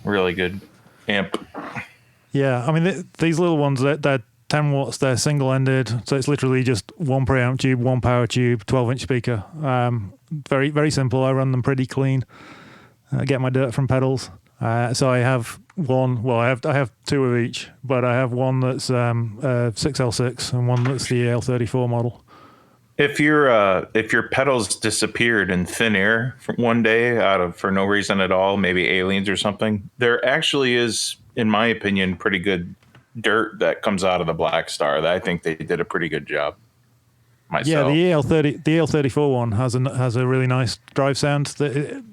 Really good amp. Yeah, I mean, these little ones, they're 10 watts, they're single-ended, so it's literally just one preamp tube, one power tube, 12-inch speaker. Very, very simple. I run them pretty clean. I get my dirt from pedals. So I have one, well, I have two of each, but I have one that's 6L6 and one that's the L34 model. If your pedals disappeared in thin air one day for no reason at all, maybe aliens or something, there actually is, in my opinion, pretty good dirt that comes out of the Black Star. That I think they did a pretty good job. Myself. Yeah, the EL34 one has a really nice drive sound.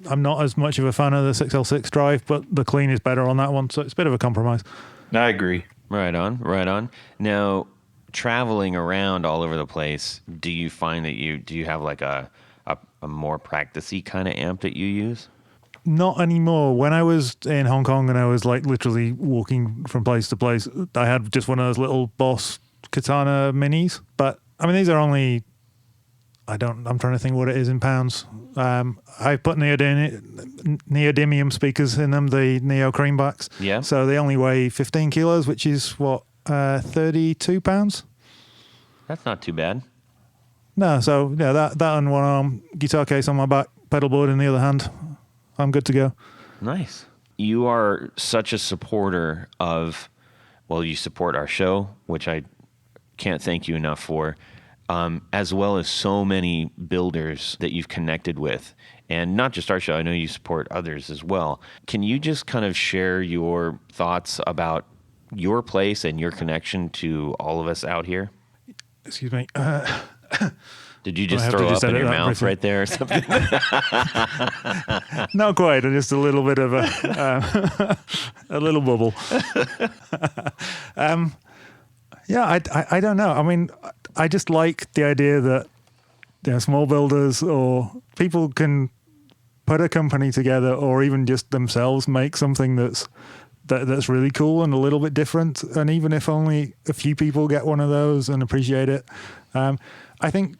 I'm not as much of a fan of the 6L6 drive, but the clean is better on that one, so it's a bit of a compromise. I agree. Right on. Now, traveling around all over the place, do you find that do you have like a more practicey kind of amp that you use? Not anymore. When I was in Hong Kong and I was like literally walking from place to place, I had just one of those little Boss Katana minis. But I mean, these are only, I'm trying to think what it is in pounds. I put neodymium speakers in them, the Neo Creambacks. Yeah. So they only weigh 15 kilos, which is what, 32 pounds? That's not too bad. No, so yeah, that and one arm, guitar case on my back, pedal board in the other hand. I'm good to go. Nice. You are such a supporter of, well, you support our show, which I can't thank you enough for, as well as so many builders that you've connected with. And not just our show, I know you support others as well. Can you just kind of share your thoughts about your place and your connection to all of us out here? Excuse me. Did you just throw up in your mouth right there or something? Not quite. Just a little bit of a little bubble. Yeah, I don't know. I mean, I just like the idea that small builders or people can put a company together, or even just themselves make something that's really cool and a little bit different. And even if only a few people get one of those and appreciate it, I think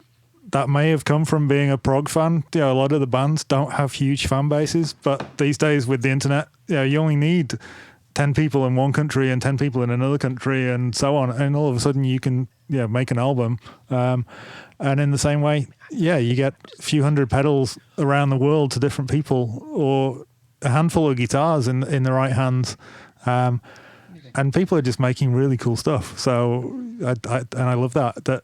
that may have come from being a prog fan. A lot of the bands don't have huge fan bases, but these days with the internet, you only need 10 people in one country and 10 people in another country and so on. And all of a sudden you can make an album. And in the same way, you get a few hundred pedals around the world to different people, or a handful of guitars in the right hands. And people are just making really cool stuff. So I love that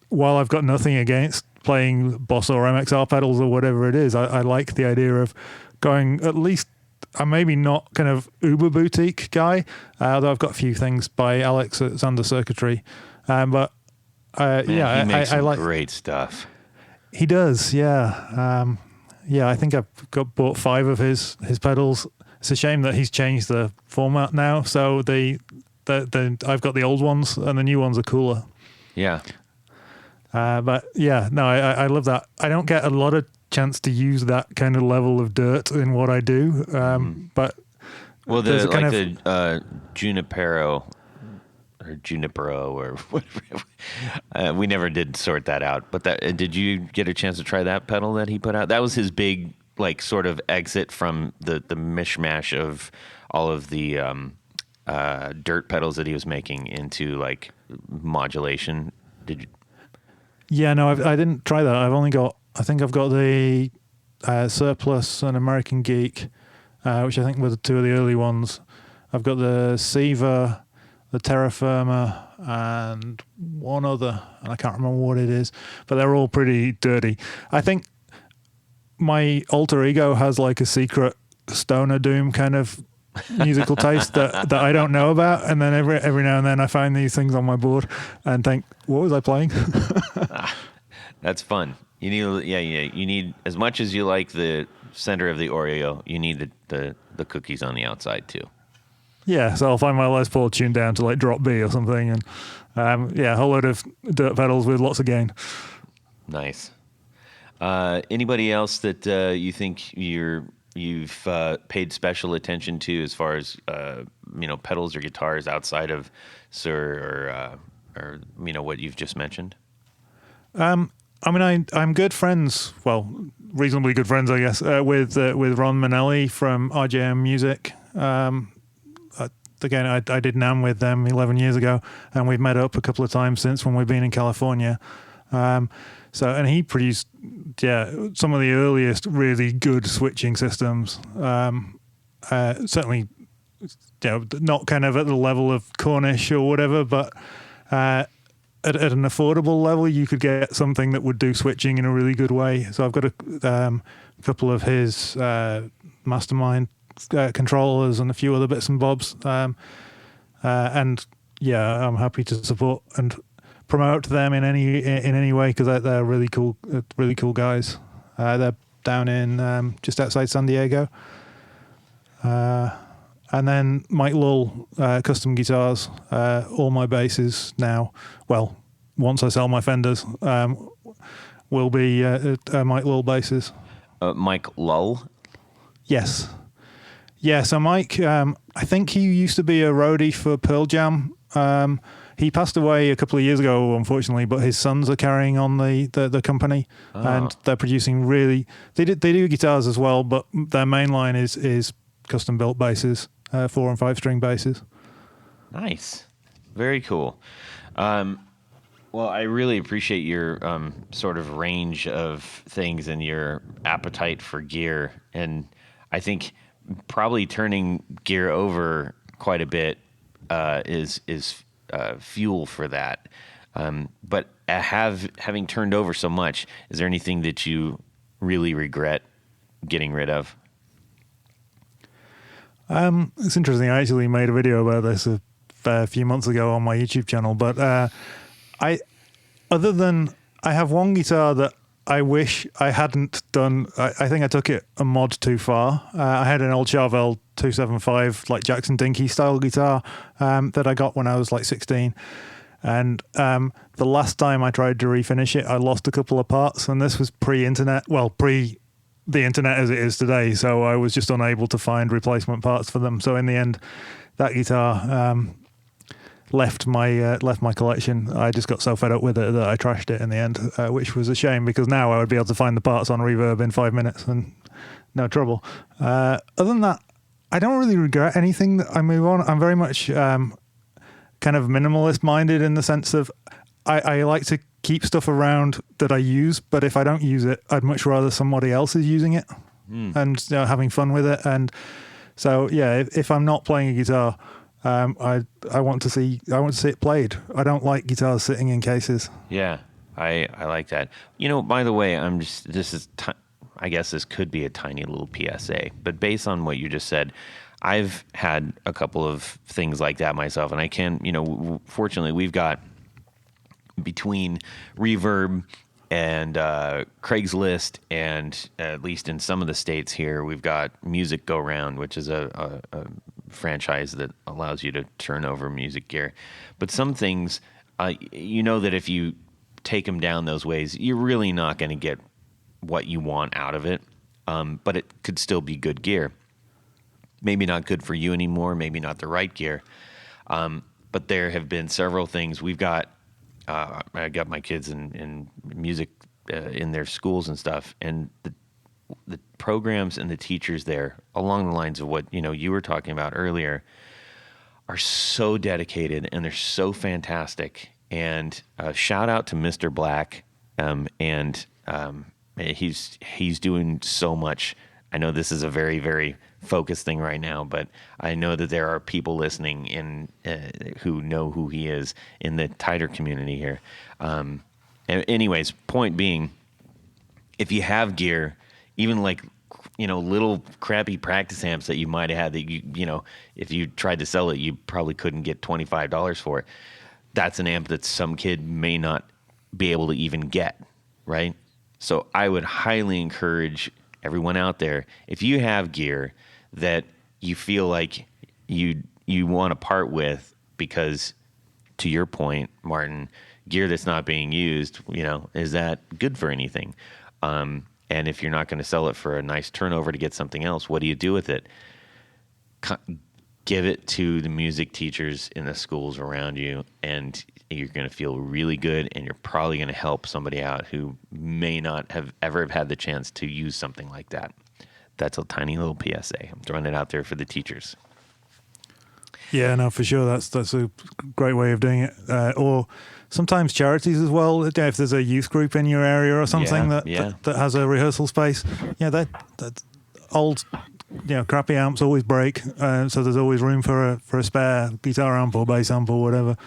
while I've got nothing against playing Boss or MXR pedals or whatever it is, I like the idea of going at least. I'm maybe not kind of uber boutique guy, although I've got a few things by Alex at Xander Circuitry. But Man, he makes I some like great stuff. He does, yeah. I think I've bought 5 of his pedals. It's a shame that he's changed the format now. So I've got the old ones and the new ones are cooler. Yeah. But yeah, no, I love that. I don't get a lot of chance to use that kind of level of dirt in what I do. But the Junipero or Junipero or whatever. We never did sort that out. But did you get a chance to try that pedal that he put out? That was his big sort of exit from the mishmash of all of the dirt pedals that he was making into modulation. Did you? Yeah, no, I didn't try that. I think I've got the Surplus and American Geek, which I think were the 2 of the early ones. I've got the Seaver, the Terra Firma, and one other, and I can't remember what it is, but they're all pretty dirty. I think my alter ego has like a secret stoner doom kind of musical taste that I don't know about, and then every now and then I find these things on my board and think, what was I playing? That's fun. You need, you need, as much as you like the center of the Oreo, you need the cookies on the outside too. Yeah, so I'll find my Les Paul tuned down to like drop B or something, and a whole load of dirt pedals with lots of gain. Nice. Anybody else that you think you've paid special attention to as far as pedals or guitars outside of Sir or what you've just mentioned? I'm good friends, well, reasonably good friends, I guess, with Ron Manelli from RJM Music. Again, I did NAMM with them 11 years ago, and we've met up a couple of times since when we've been in California. And he produced, some of the earliest really good switching systems. Certainly, not kind of at the level of Cornish or whatever, but at an affordable level, you could get something that would do switching in a really good way. So I've got a couple of his Mastermind controllers and a few other bits and bobs. I'm happy to support and promote them in any way because they're really cool guys. They're down in just outside San Diego. And then Mike Lull, custom guitars, all my basses now. Well, once I sell my Fenders, will be Mike Lull basses. Mike Lull? Yes. Yeah, so Mike, I think he used to be a roadie for Pearl Jam. He passed away a couple of years ago, unfortunately, but his sons are carrying on the company, and they're producing really. They do guitars as well, but their main line is custom built basses, 4 and 5 string basses. Nice, very cool. Well, I really appreciate your sort of range of things and your appetite for gear, and I think probably turning gear over quite a bit is fuel for that. But having turned over so much, is there anything that you really regret getting rid of? It's interesting. I actually made a video about this a few months ago on my YouTube channel. But I have one guitar that I wish I hadn't done. I think I took it a mod too far. I had an old Charvel 275, like Jackson Dinky style guitar that I got when I was like 16. And the last time I tried to refinish it, I lost a couple of parts. And this was pre-internet, well, pre the internet as it is today. So I was just unable to find replacement parts for them. So in the end, that guitar left my collection. I just got so fed up with it that I trashed it in the end, which was a shame because now I would be able to find the parts on Reverb in 5 minutes and no trouble. Other than that, I don't really regret anything that I move on. I'm very much kind of minimalist minded in the sense of I like to keep stuff around that I use, but if I don't use it, I'd much rather somebody else is using it and having fun with it. And so, yeah, if I'm not playing a guitar, I want to see it played. I don't like guitars sitting in cases. Yeah, I like that. By the way, I guess this could be a tiny little PSA, but based on what you just said, I've had a couple of things like that myself, and I can, fortunately, we've got between Reverb and Craigslist, and at least in some of the states here, we've got Music Go Round, which is a franchise that allows you to turn over music gear. But some things, that if you take them down those ways, you're really not going to get what you want out of it. But it could still be good gear. Maybe not good for you anymore, maybe not the right gear. But there have been several things. We've got, I got my kids in music in their schools and stuff, and the programs and the teachers there, along the lines of what you were talking about earlier, are so dedicated and they're so fantastic. And shout out to Mr. Black, and he's doing so much. I know this is a very, very focused thing right now, but I know that there are people listening who know who he is in the tighter community here. Anyways, point being, if you have gear, even like, little crappy practice amps that you might have had that if you tried to sell it, you probably couldn't get $25 for it. That's an amp that some kid may not be able to even get, right? So I would highly encourage everyone out there, if you have gear that you feel like you want to part with because, to your point, Martin, gear that's not being used, is that good for anything? And if you're not going to sell it for a nice turnover to get something else, what do you do with it? Give it to the music teachers in the schools around you, and you're going to feel really good, and you're probably going to help somebody out who may not have ever had the chance to use something like that. That's a tiny little PSA. I'm throwing it out there for the teachers. Yeah, no, for sure. That's a great way of doing it. Or sometimes charities as well. If there's a youth group in your area or something that has a rehearsal space, that old, crappy amps always break. So there's always room for a spare guitar amp or bass amp or whatever.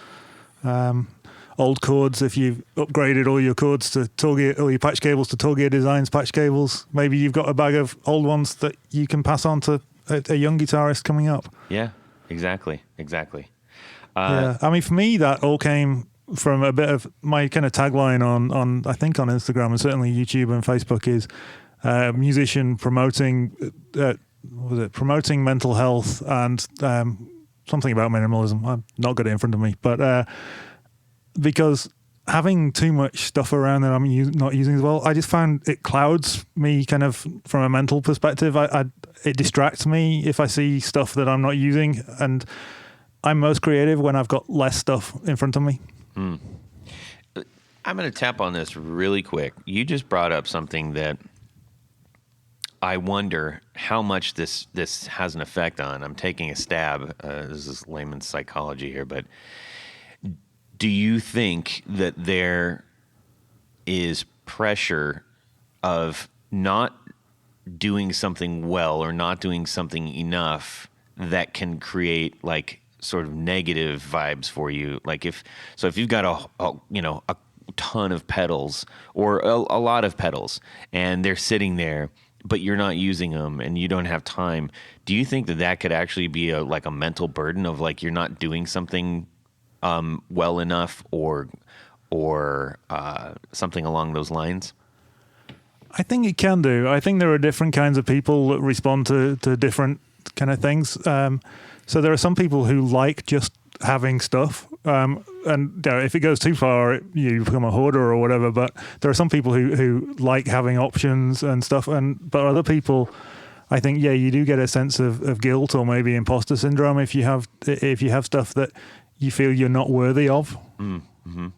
Old cords, if you've upgraded all your cords to Tour Gear, all your patch cables to Tour Gear Designs patch cables, maybe you've got a bag of old ones that you can pass on to a young guitarist coming up. Yeah, exactly. Yeah, I mean, for me, that all came from a bit of my kind of tagline on I think on Instagram and certainly YouTube and Facebook is musician promoting promoting mental health and something about minimalism. I've not got it in front of me, but because having too much stuff around that I'm not using as well, I just found it clouds me kind of from a mental perspective. It distracts me if I see stuff that I'm not using, and I'm most creative when I've got less stuff in front of me. I'm going to tap on this really quick. You just brought up something that I wonder how much this has an effect on. I'm taking a stab. This is layman's psychology here, but do you think that there is pressure of not doing something well or not doing something enough that can create like sort of negative vibes for you? Like if you've got a ton of pedals or a lot of pedals and they're sitting there, but you're not using them and you don't have time, do you think that could actually be a mental burden of like you're not doing something well enough or something along those lines? I think it can do. I think there are different kinds of people that respond to different kind of things. So there are some people who like just having stuff, and if it goes too far, you become a hoarder or whatever. But there are some people who like having options and stuff, but other people, I think, you do get a sense of guilt or maybe imposter syndrome if you have stuff that you feel you're not worthy of. Mm-hmm.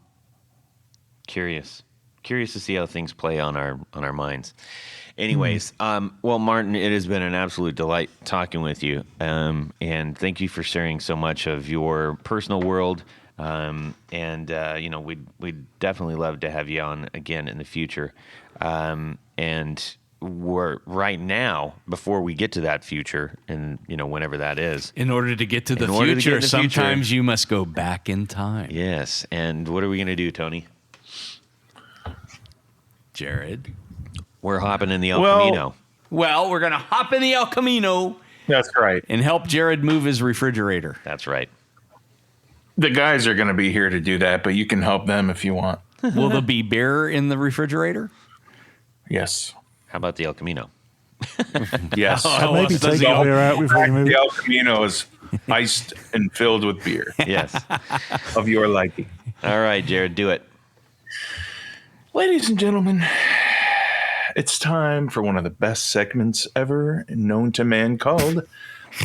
Curious to see how things play on our minds. Anyways, well, Martin, it has been an absolute delight talking with you, and thank you for sharing so much of your personal world. We'd definitely love to have you on again in the future. And we're right now, before we get to that future, and whenever that is, in order to get to the future, sometimes you must go back in time. Yes. And what are we going to do, Tony? Jared, we're hopping in the El Camino. Well, we're going to hop in the El Camino. That's right. And help Jared move his refrigerator. That's right. The guys are going to be here to do that, but you can help them if you want. Will there be beer in the refrigerator? Yes. How about the El Camino? Yes. Maybe take the beer out before you move. The El Camino is iced and filled with beer. Yes. Of your liking. All right, Jared, do it. Ladies and gentlemen, it's time for one of the best segments ever known to man called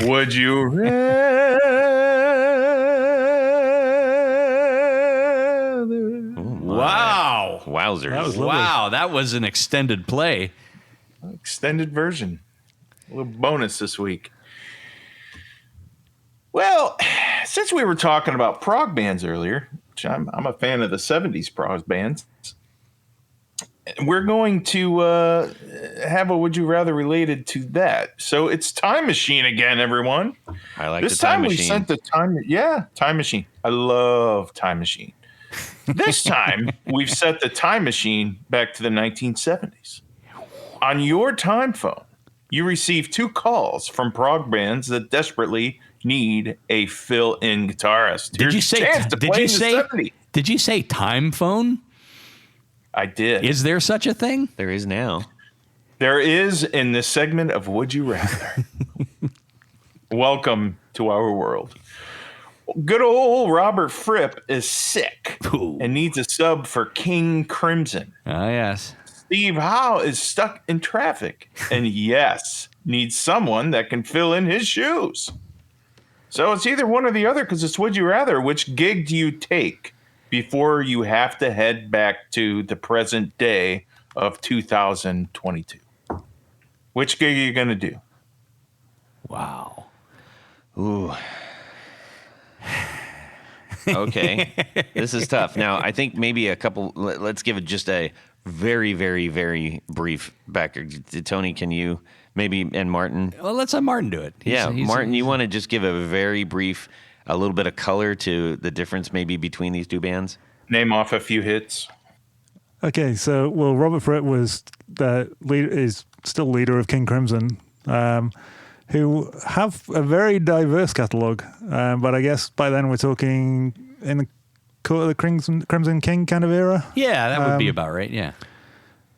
Would You Rather? Wow. Wowzers. That was an extended play. Extended version. A little bonus this week. Well, since we were talking about prog bands earlier, which I'm a fan of the 70s prog bands, we're going to have a Would You Rather related to that. So it's Time Machine again, everyone. I like this the Time time Machine. We sent the Time. Yeah, Time Machine. I love Time Machine. This time we've set the Time Machine back to the 1970s. On your time phone, you receive 2 calls from prog bands that desperately need a fill-in guitarist. Did you say? Did you say time phone? I did. Is there such a thing? There is now. There is in this segment of Would You Rather. Welcome to our world. Good old Robert Fripp is sick and needs a sub for King Crimson. Oh, yes. Steve Howe is stuck in traffic and, yes, needs someone that can fill in his shoes. So it's either one or the other because it's Would You Rather. Which gig do you take before you have to head back to the present day of 2022? Which gig are you going to do? Wow. Ooh. Okay. This is tough. Now, I think maybe let's give it just a very, very, very brief background. Tony, can you maybe, and Martin? Well, let's have Martin do it. Martin, you want to just give a very brief, a little bit of color to the difference maybe between these two bands? Name off a few hits. Okay, so Robert Fripp was is still leader of King Crimson, who have a very diverse catalogue. But I guess by then we're talking in the Crimson King kind of era. Yeah, that would be about right. Yeah,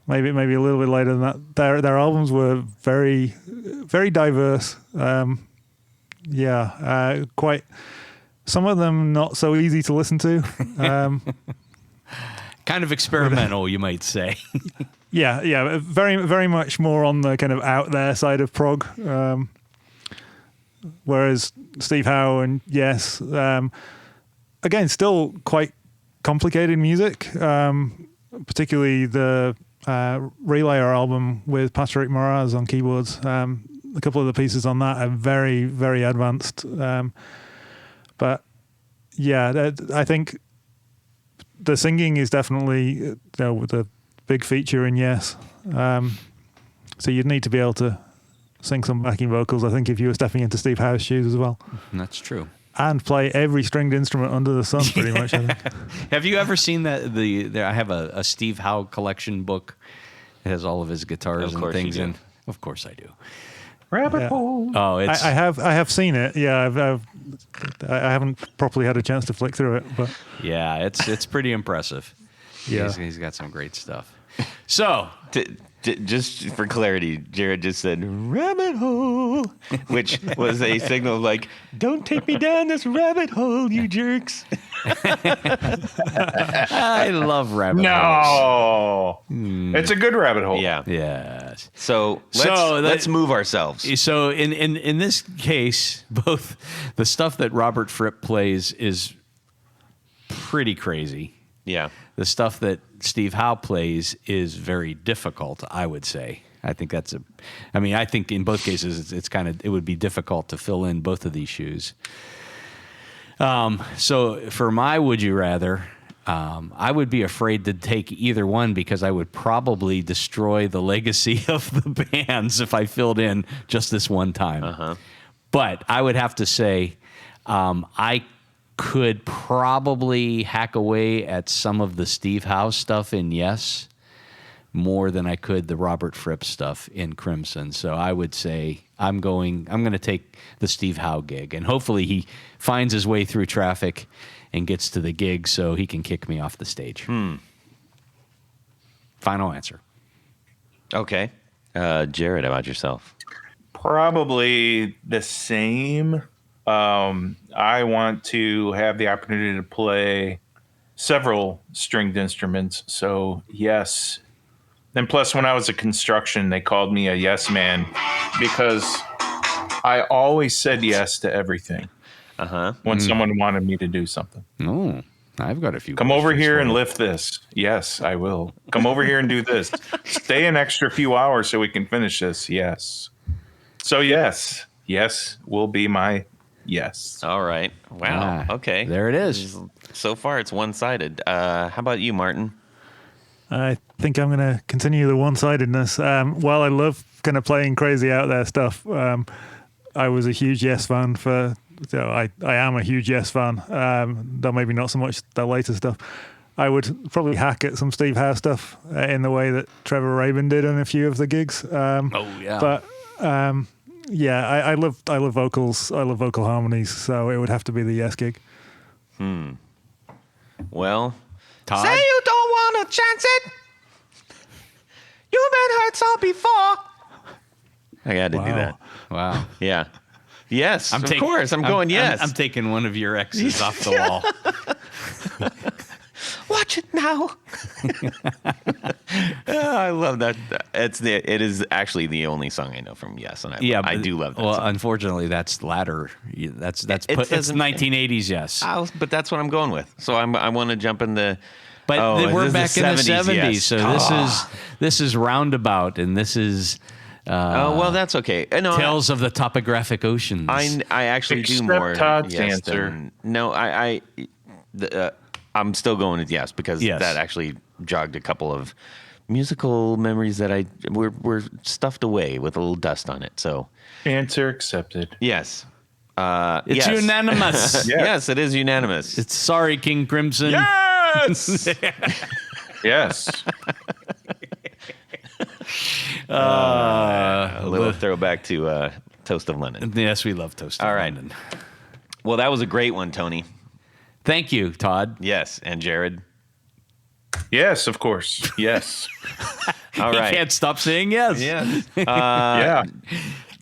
maybe a little bit later than that. Their albums were very, very diverse. Quite. Some of them not so easy to listen to. Kind of experimental, you might say. Yeah, very, very much more on the kind of out there side of prog. Whereas Steve Howe and Yes, again, still quite complicated music. Particularly the Relayer album with Patrick Moraz on keyboards. A couple of the pieces on that are very, very advanced. But yeah, I think the singing is definitely the big feature in Yes. So you'd need to be able to sing some backing vocals, I think, if you were stepping into Steve Howe's shoes as well. That's true. And play every stringed instrument under the sun, pretty much, I think. Have you ever seen that? I have a Steve Howe collection book. It has all of his guitars and things in. Of course I do. Rabbit hole. Oh, it's... I have seen it. Yeah, I haven't properly had a chance to flick through it, but yeah, it's pretty impressive. Yeah, he's got some great stuff. So, just for clarity, Jared just said rabbit hole, which was a signal of like, don't take me down this rabbit hole, you jerks. I love rabbit holes. No, it's a good rabbit hole. Yeah. Yes. So let's move ourselves. So in this case, both the stuff that Robert Fripp plays is pretty crazy. Yeah. The stuff that Steve Howe plays is very difficult, I would say. I think I think in both cases it would be difficult to fill in both of these shoes. So for my Would You Rather, I would be afraid to take either one because I would probably destroy the legacy of the bands if I filled in just this one time. Uh-huh. But I would have to say I could probably hack away at some of the Steve Howe stuff in Yes more than I could the Robert Fripp stuff in Crimson. So I would say I'm going to take the Steve Howe gig, and hopefully he finds his way through traffic and gets to the gig so he can kick me off the stage. Final answer. Okay. Jared, how about yourself? Probably the same. I want to have the opportunity to play several stringed instruments. So, yes. And plus, when I was at construction, they called me a yes man because I always said yes to everything when someone wanted me to do something. Oh, I've got a few. Come over here and lift this. Yes, I will. Come over here and do this. Stay an extra few hours so we can finish this. Yes. So, yes will be my yes. All right. Wow. Okay. There it is. So far, it's one-sided. How about you, Martin? I think I'm going to continue the one-sidedness. While I love kind of playing crazy out there stuff, I was a huge Yes fan I am a huge Yes fan, though maybe not so much the later stuff. I would probably hack at some Steve Howe stuff in the way that Trevor Rabin did on a few of the gigs. But yeah, I love vocals. I love vocal harmonies. So it would have to be the Yes gig. Well, Todd? say you don't want to chance it. You've been hurt so before. I got to do that. Wow. Yeah. Yes, of course. I'm going yes. I'm taking one of your X's off the wall. Watch it now. I love that. It is actually the only song I know from Yes, and I do love that. Well, song. unfortunately, that's latter. It's It it's doesn't- 1980s Yes. But that's what I'm going with. So I want to jump in the. But we're back in the 70s, yes. so this is Roundabout, and this is well, that's okay. No, Tales of the Topographic Oceans. I actually do Except more. Todd's yes answer. No, I'm still going with yes because Yes. that actually jogged a couple of musical memories that were stuffed away with a little dust on it. So Answer accepted. yes, It's yes. unanimous. Yes, it is unanimous. It's sorry, King Crimson. Yes. Yes. A little throwback to Toast of London. Yes, we love Toast of All right. London. Well, that was a great one, Tony. Thank you, Todd. Yes, and Jared. Yes, of course. Yes. All He right. can't stop saying yes. Yes. Yeah.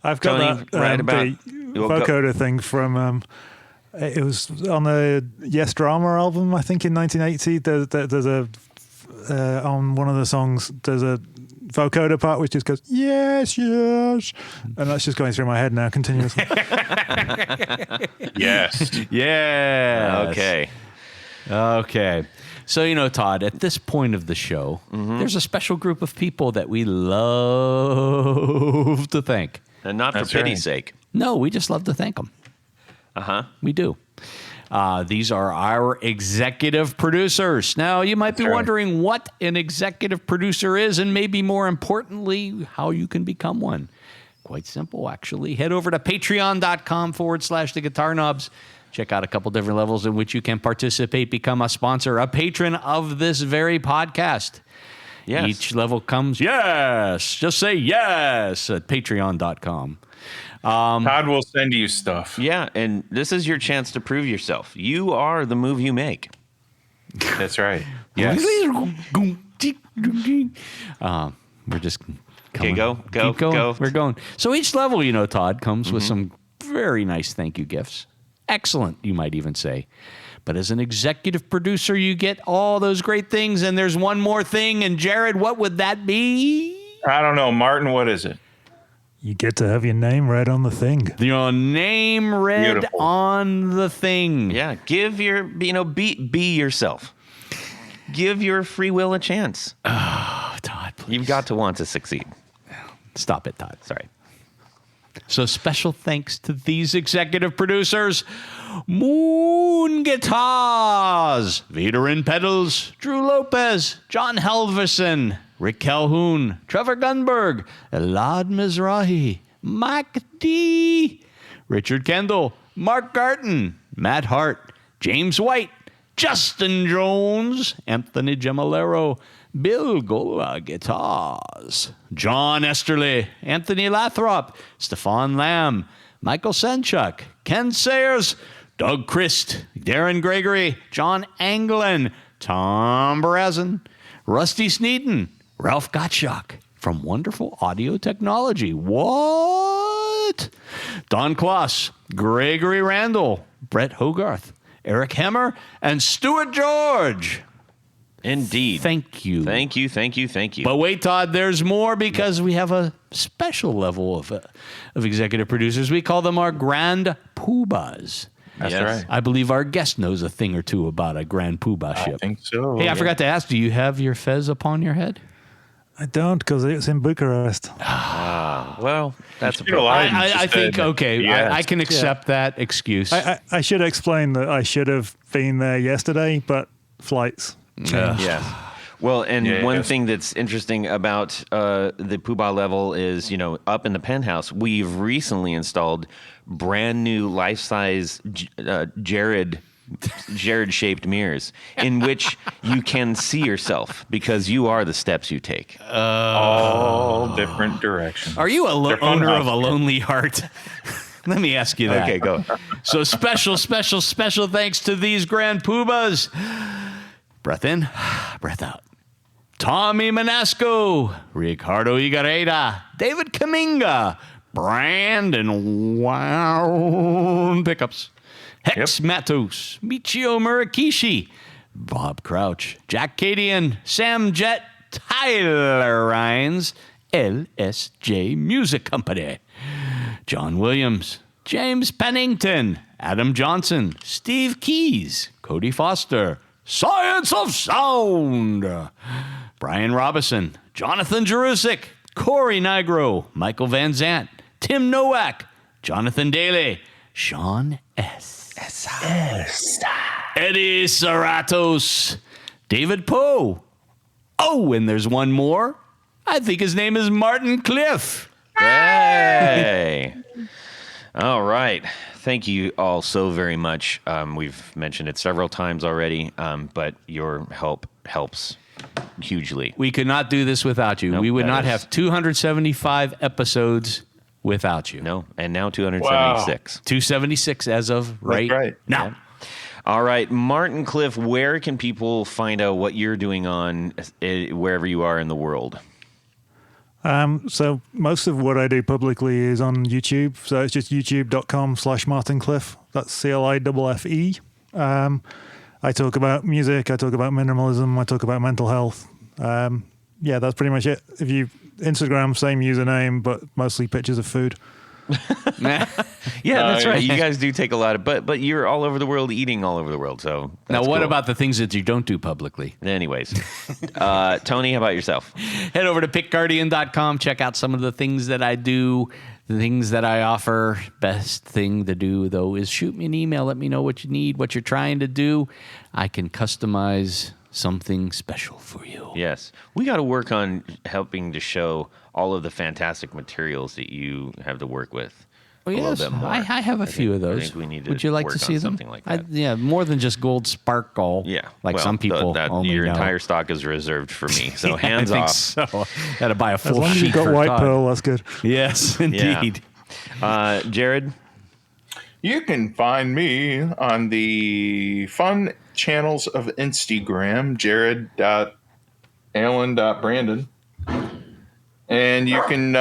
I've got Tony, that right about- the You'll go- vocoder thing from. It was on the Yes Drama album, I think, in 1980. There's a on one of the songs. There's a vocoder part which just goes yes, yes, and that's just going through my head now continuously. Yes. Yeah. Okay. Okay. So, Todd, at this point of the show, there's a special group of people that we love to thank. And not for That's pity's right. sake. No, we just love to thank them. Uh-huh. We do. These are our executive producers. Now, you might be right. wondering what an executive producer is, and maybe more importantly, how you can become one. Quite simple, actually. Head over to patreon.com/the Guitar Knobs. Check out a couple different levels in which you can participate, become a sponsor, a patron of this very podcast. Yes. Each level comes, yes. Just say yes at patreon.com. Todd will send you stuff. Yeah, and this is your chance to prove yourself. You are the move you make. That's right. Yes. We're just Okay, coming. go. Keep going. We're going. So each level, Todd, comes with some very nice thank you gifts. Excellent, you might even say. But as an executive producer, you get all those great things, and there's one more thing. And Jared, what would that be? I don't know. Martin, what is it? You get to have your name read on the thing. Your name read Beautiful. on the thing. Yeah, give your, be yourself. Give your free will a chance. Oh, Todd, please. You've got to want to succeed. Stop it, Todd. Sorry. So special thanks to these executive producers: Moon Guitars, Veteran Pedals, Drew Lopez, John Helverson, Rick Calhoun, Trevor Gunberg, Elad Mizrahi, Mike D, Richard Kendall, Mark Garton, Matt Hart, James White, Justin Jones, Anthony Gemolero, Bill Golwa Guitars, John Esterly, Anthony Lathrop, Stefan Lamb, Michael Senchuk, Ken Sayers, Doug Christ, Darren Gregory, John Anglin, Tom Brazen, Rusty Sneeden, Ralph Gottschalk from Wonderful Audio Technology. What? Don Kloss, Gregory Randall, Brett Hogarth, Eric Hemmer, and Stuart George. Indeed. Thank you. Thank you. But wait, Todd, there's more because we have a special level of executive producers. We call them our Grand Poohbahs. That's Yes. right. I believe our guest knows a thing or two about a Grand Poohbah I ship. think so. Hey, I forgot to ask, do you have your fez upon your head? I don't, because it's in Bucharest. Well, that's a You know, problem. I think, okay, Yes. I can accept that excuse. I should explain that I should have been there yesterday, but flights. Yes. Well, and Yeah, one yes. thing that's interesting about the Poohbah level is, up in the penthouse, we've recently installed brand new life-size Jared Jared-shaped mirrors in which you can see yourself because you are the steps you take. All different directions. Are you a They're fun owner house. of a lonely heart? Let me ask you that. Okay, go. So special thanks to these Grand Poohbahs. Breath in, breath out. Tommy Manasco, Ricardo Igareda, David Kaminga, Brandon Wow pickups, Hex Matos, Michio Murakishi, Bob Crouch, Jack Cadian, Sam Jett, Tyler Rhines, LSJ Music Company, John Williams, James Pennington, Adam Johnson, Steve Keys, Cody Foster, Science of Sound, Brian Robison, Jonathan Jerusik, Corey Nigro, Michael Van Zant, Tim Nowak, Jonathan Daly, Sean S. Eddie Saratos, David Poe. Oh, and there's one more. I think his name is Martin Cliffe. Hey. All right. Thank you all so very much. We've mentioned it several times already, but your help helps hugely. We could not do this without you. Nope, we would that not is- have 275 episodes without you. No, and now 276. 276 as of right now. All right, Martin Cliffe, where can people find out what you're doing on wherever you are in the world? So most of what I do publicly is on YouTube. So it's just youtube.com/Martin Cliffe. That's CLIFFE. I talk about music. I talk about minimalism. I talk about mental health. Yeah, that's pretty much it. If you Instagram, same username, but mostly pictures of food. Yeah, that's right. You guys do take a lot of, but you're all over the world, eating all over the world. So Now, that's what cool. about the things that you don't do publicly? Anyways, Tony, how about yourself? Head over to pickguardian.com. Check out some of the things that I do, the things that I offer. Best thing to do, though, is shoot me an email. Let me know what you need, what you're trying to do. I can customize something special for you. Yes, we got to work on helping to show all of the fantastic materials that you have to work with. Well, a yes, little bit more. I have a few of I those. think we need to Would you like work to see on them? something like that. Yeah, more than just gold sparkle. Yeah, like well, some people only your know. entire stock is reserved for me. So hands I think off. So. Got to buy a As full long as sheet you've got for white Todd. pearl, that's good. Yes, Yeah. indeed. Jared, You can find me on the fun channels of Instagram, jared.allen.brandon. And you can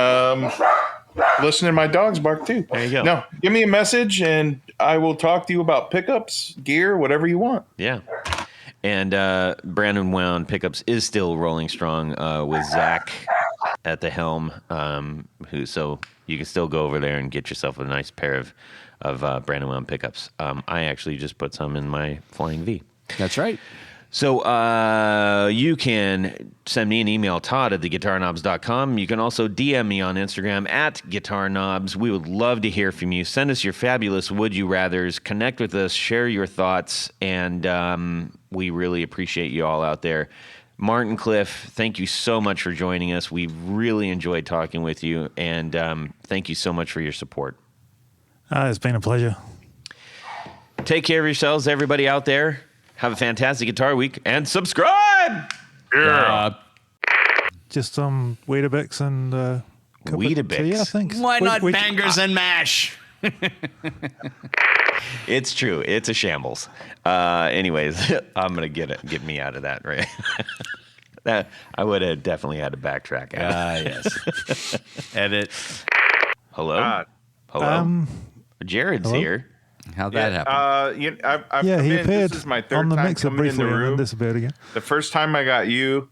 listen to my dogs bark too. There you go. No, give me a message and I will talk to you about pickups, gear, whatever you want. yeah. And Brandon Wound Pickups is still rolling strong with Zach at the helm. So you can still go over there and get yourself a nice pair of Brandon Wound Pickups. I actually just put some in my Flying V. That's right. So you can send me an email, Todd at theguitarknobs.com. You can also DM me on Instagram at guitarknobs. We would love to hear from you. Send us your fabulous would you rathers. Connect with us. Share your thoughts. And we really appreciate you all out there. Martin Cliffe, thank you so much for joining us. We really enjoyed talking with you. And thank you so much for your support. It's been a pleasure. Take care of yourselves, everybody out there. Have a fantastic guitar week and subscribe. Just some Weetabix and cup of Weetabix? tea, I think. Why not We- bangers and mash? It's true. It's a shambles. Anyways, I'm gonna get me out of that, right? That I would have definitely had to backtrack. Yes. Edit. Hello. Hello. Jared's hello? here. How'd that happen? I've Yeah, come he in. appeared This is my third on the time mixer coming in briefly the and then room. disappeared again. The first time I got you,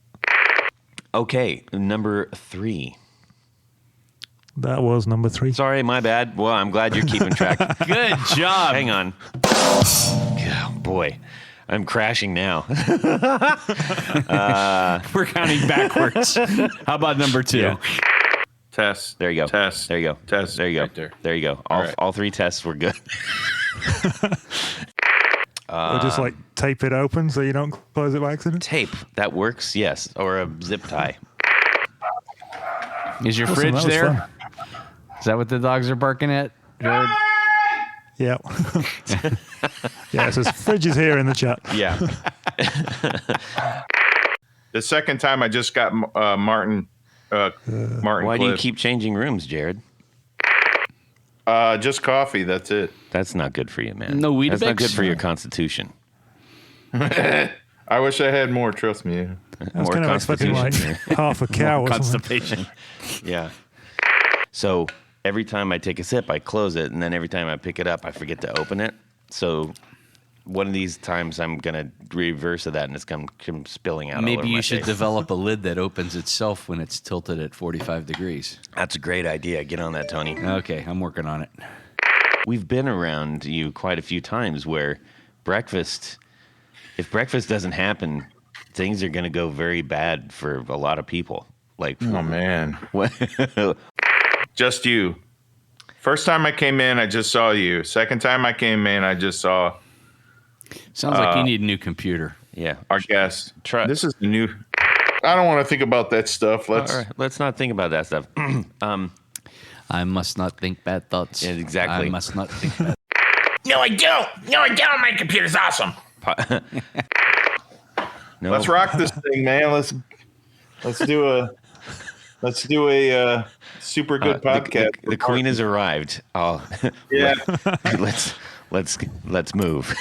Okay, number 3. That was number 3. Sorry, my bad. Well, I'm glad you're keeping track. Good job. Hang on. Oh, boy, I'm crashing now. We're counting backwards. How about number 2? Yeah. test. There you go. Test. There you go. Test. There you go. Right there. There you go. All right. All 3 tests were good. Or just like tape it open so you don't close it by accident. Tape that works, yes, or a zip tie. Is your Listen, fridge that was there? fun. Is that what the dogs are barking at, Jared? Yeah. Yeah, it says fridge is here in the chat. Yeah. The second time I just got Martin. Martin. Why do you Cliffe. keep changing rooms, Jared? Just coffee. That's it. That's not good for you, man. No Weetabix? That's not good for your constitution. I wish I had more. Trust me. I was kind of expecting like half a cow or something. Constipation. Yeah. So every time I take a sip, I close it, and then every time I pick it up, I forget to open it. So one of these times, I'm gonna reverse of that, and it's come spilling out. all Maybe over you my should face. develop a lid that opens itself when it's tilted at 45 degrees. That's a great idea. Get on that, Tony. Okay, I'm working on it. We've been around you quite a few times where if breakfast doesn't happen, things are gonna go very bad for a lot of people. Like, Oh man. what? Just you. First time I came in, I just saw you. Second time I came in, I just saw Sounds like you need a new computer. Yeah. our guest. Try- This is the new. I don't want to think about that stuff. Let's. All right, let's not think about that stuff. I must not think bad thoughts. Yeah, exactly. I must not think bad. No, I don't. No, I don't. My computer's awesome. No. Let's rock this thing, man. Let's do a super good podcast. The queen has arrived. Oh, Yeah. let's move.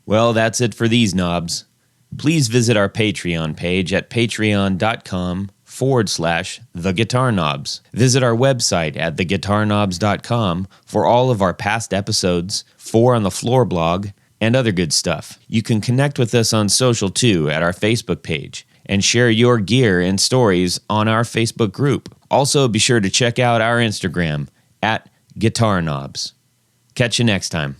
Well, that's it for these knobs. Please visit our Patreon page at patreon.com/theguitarknobs. Visit our website at theguitarknobs.com for all of our past episodes, 4 on the Floor blog, and other good stuff. You can connect with us on social too at our Facebook page and share your gear and stories on our Facebook group. Also, be sure to check out our Instagram at Guitar Knobs. Catch you next time.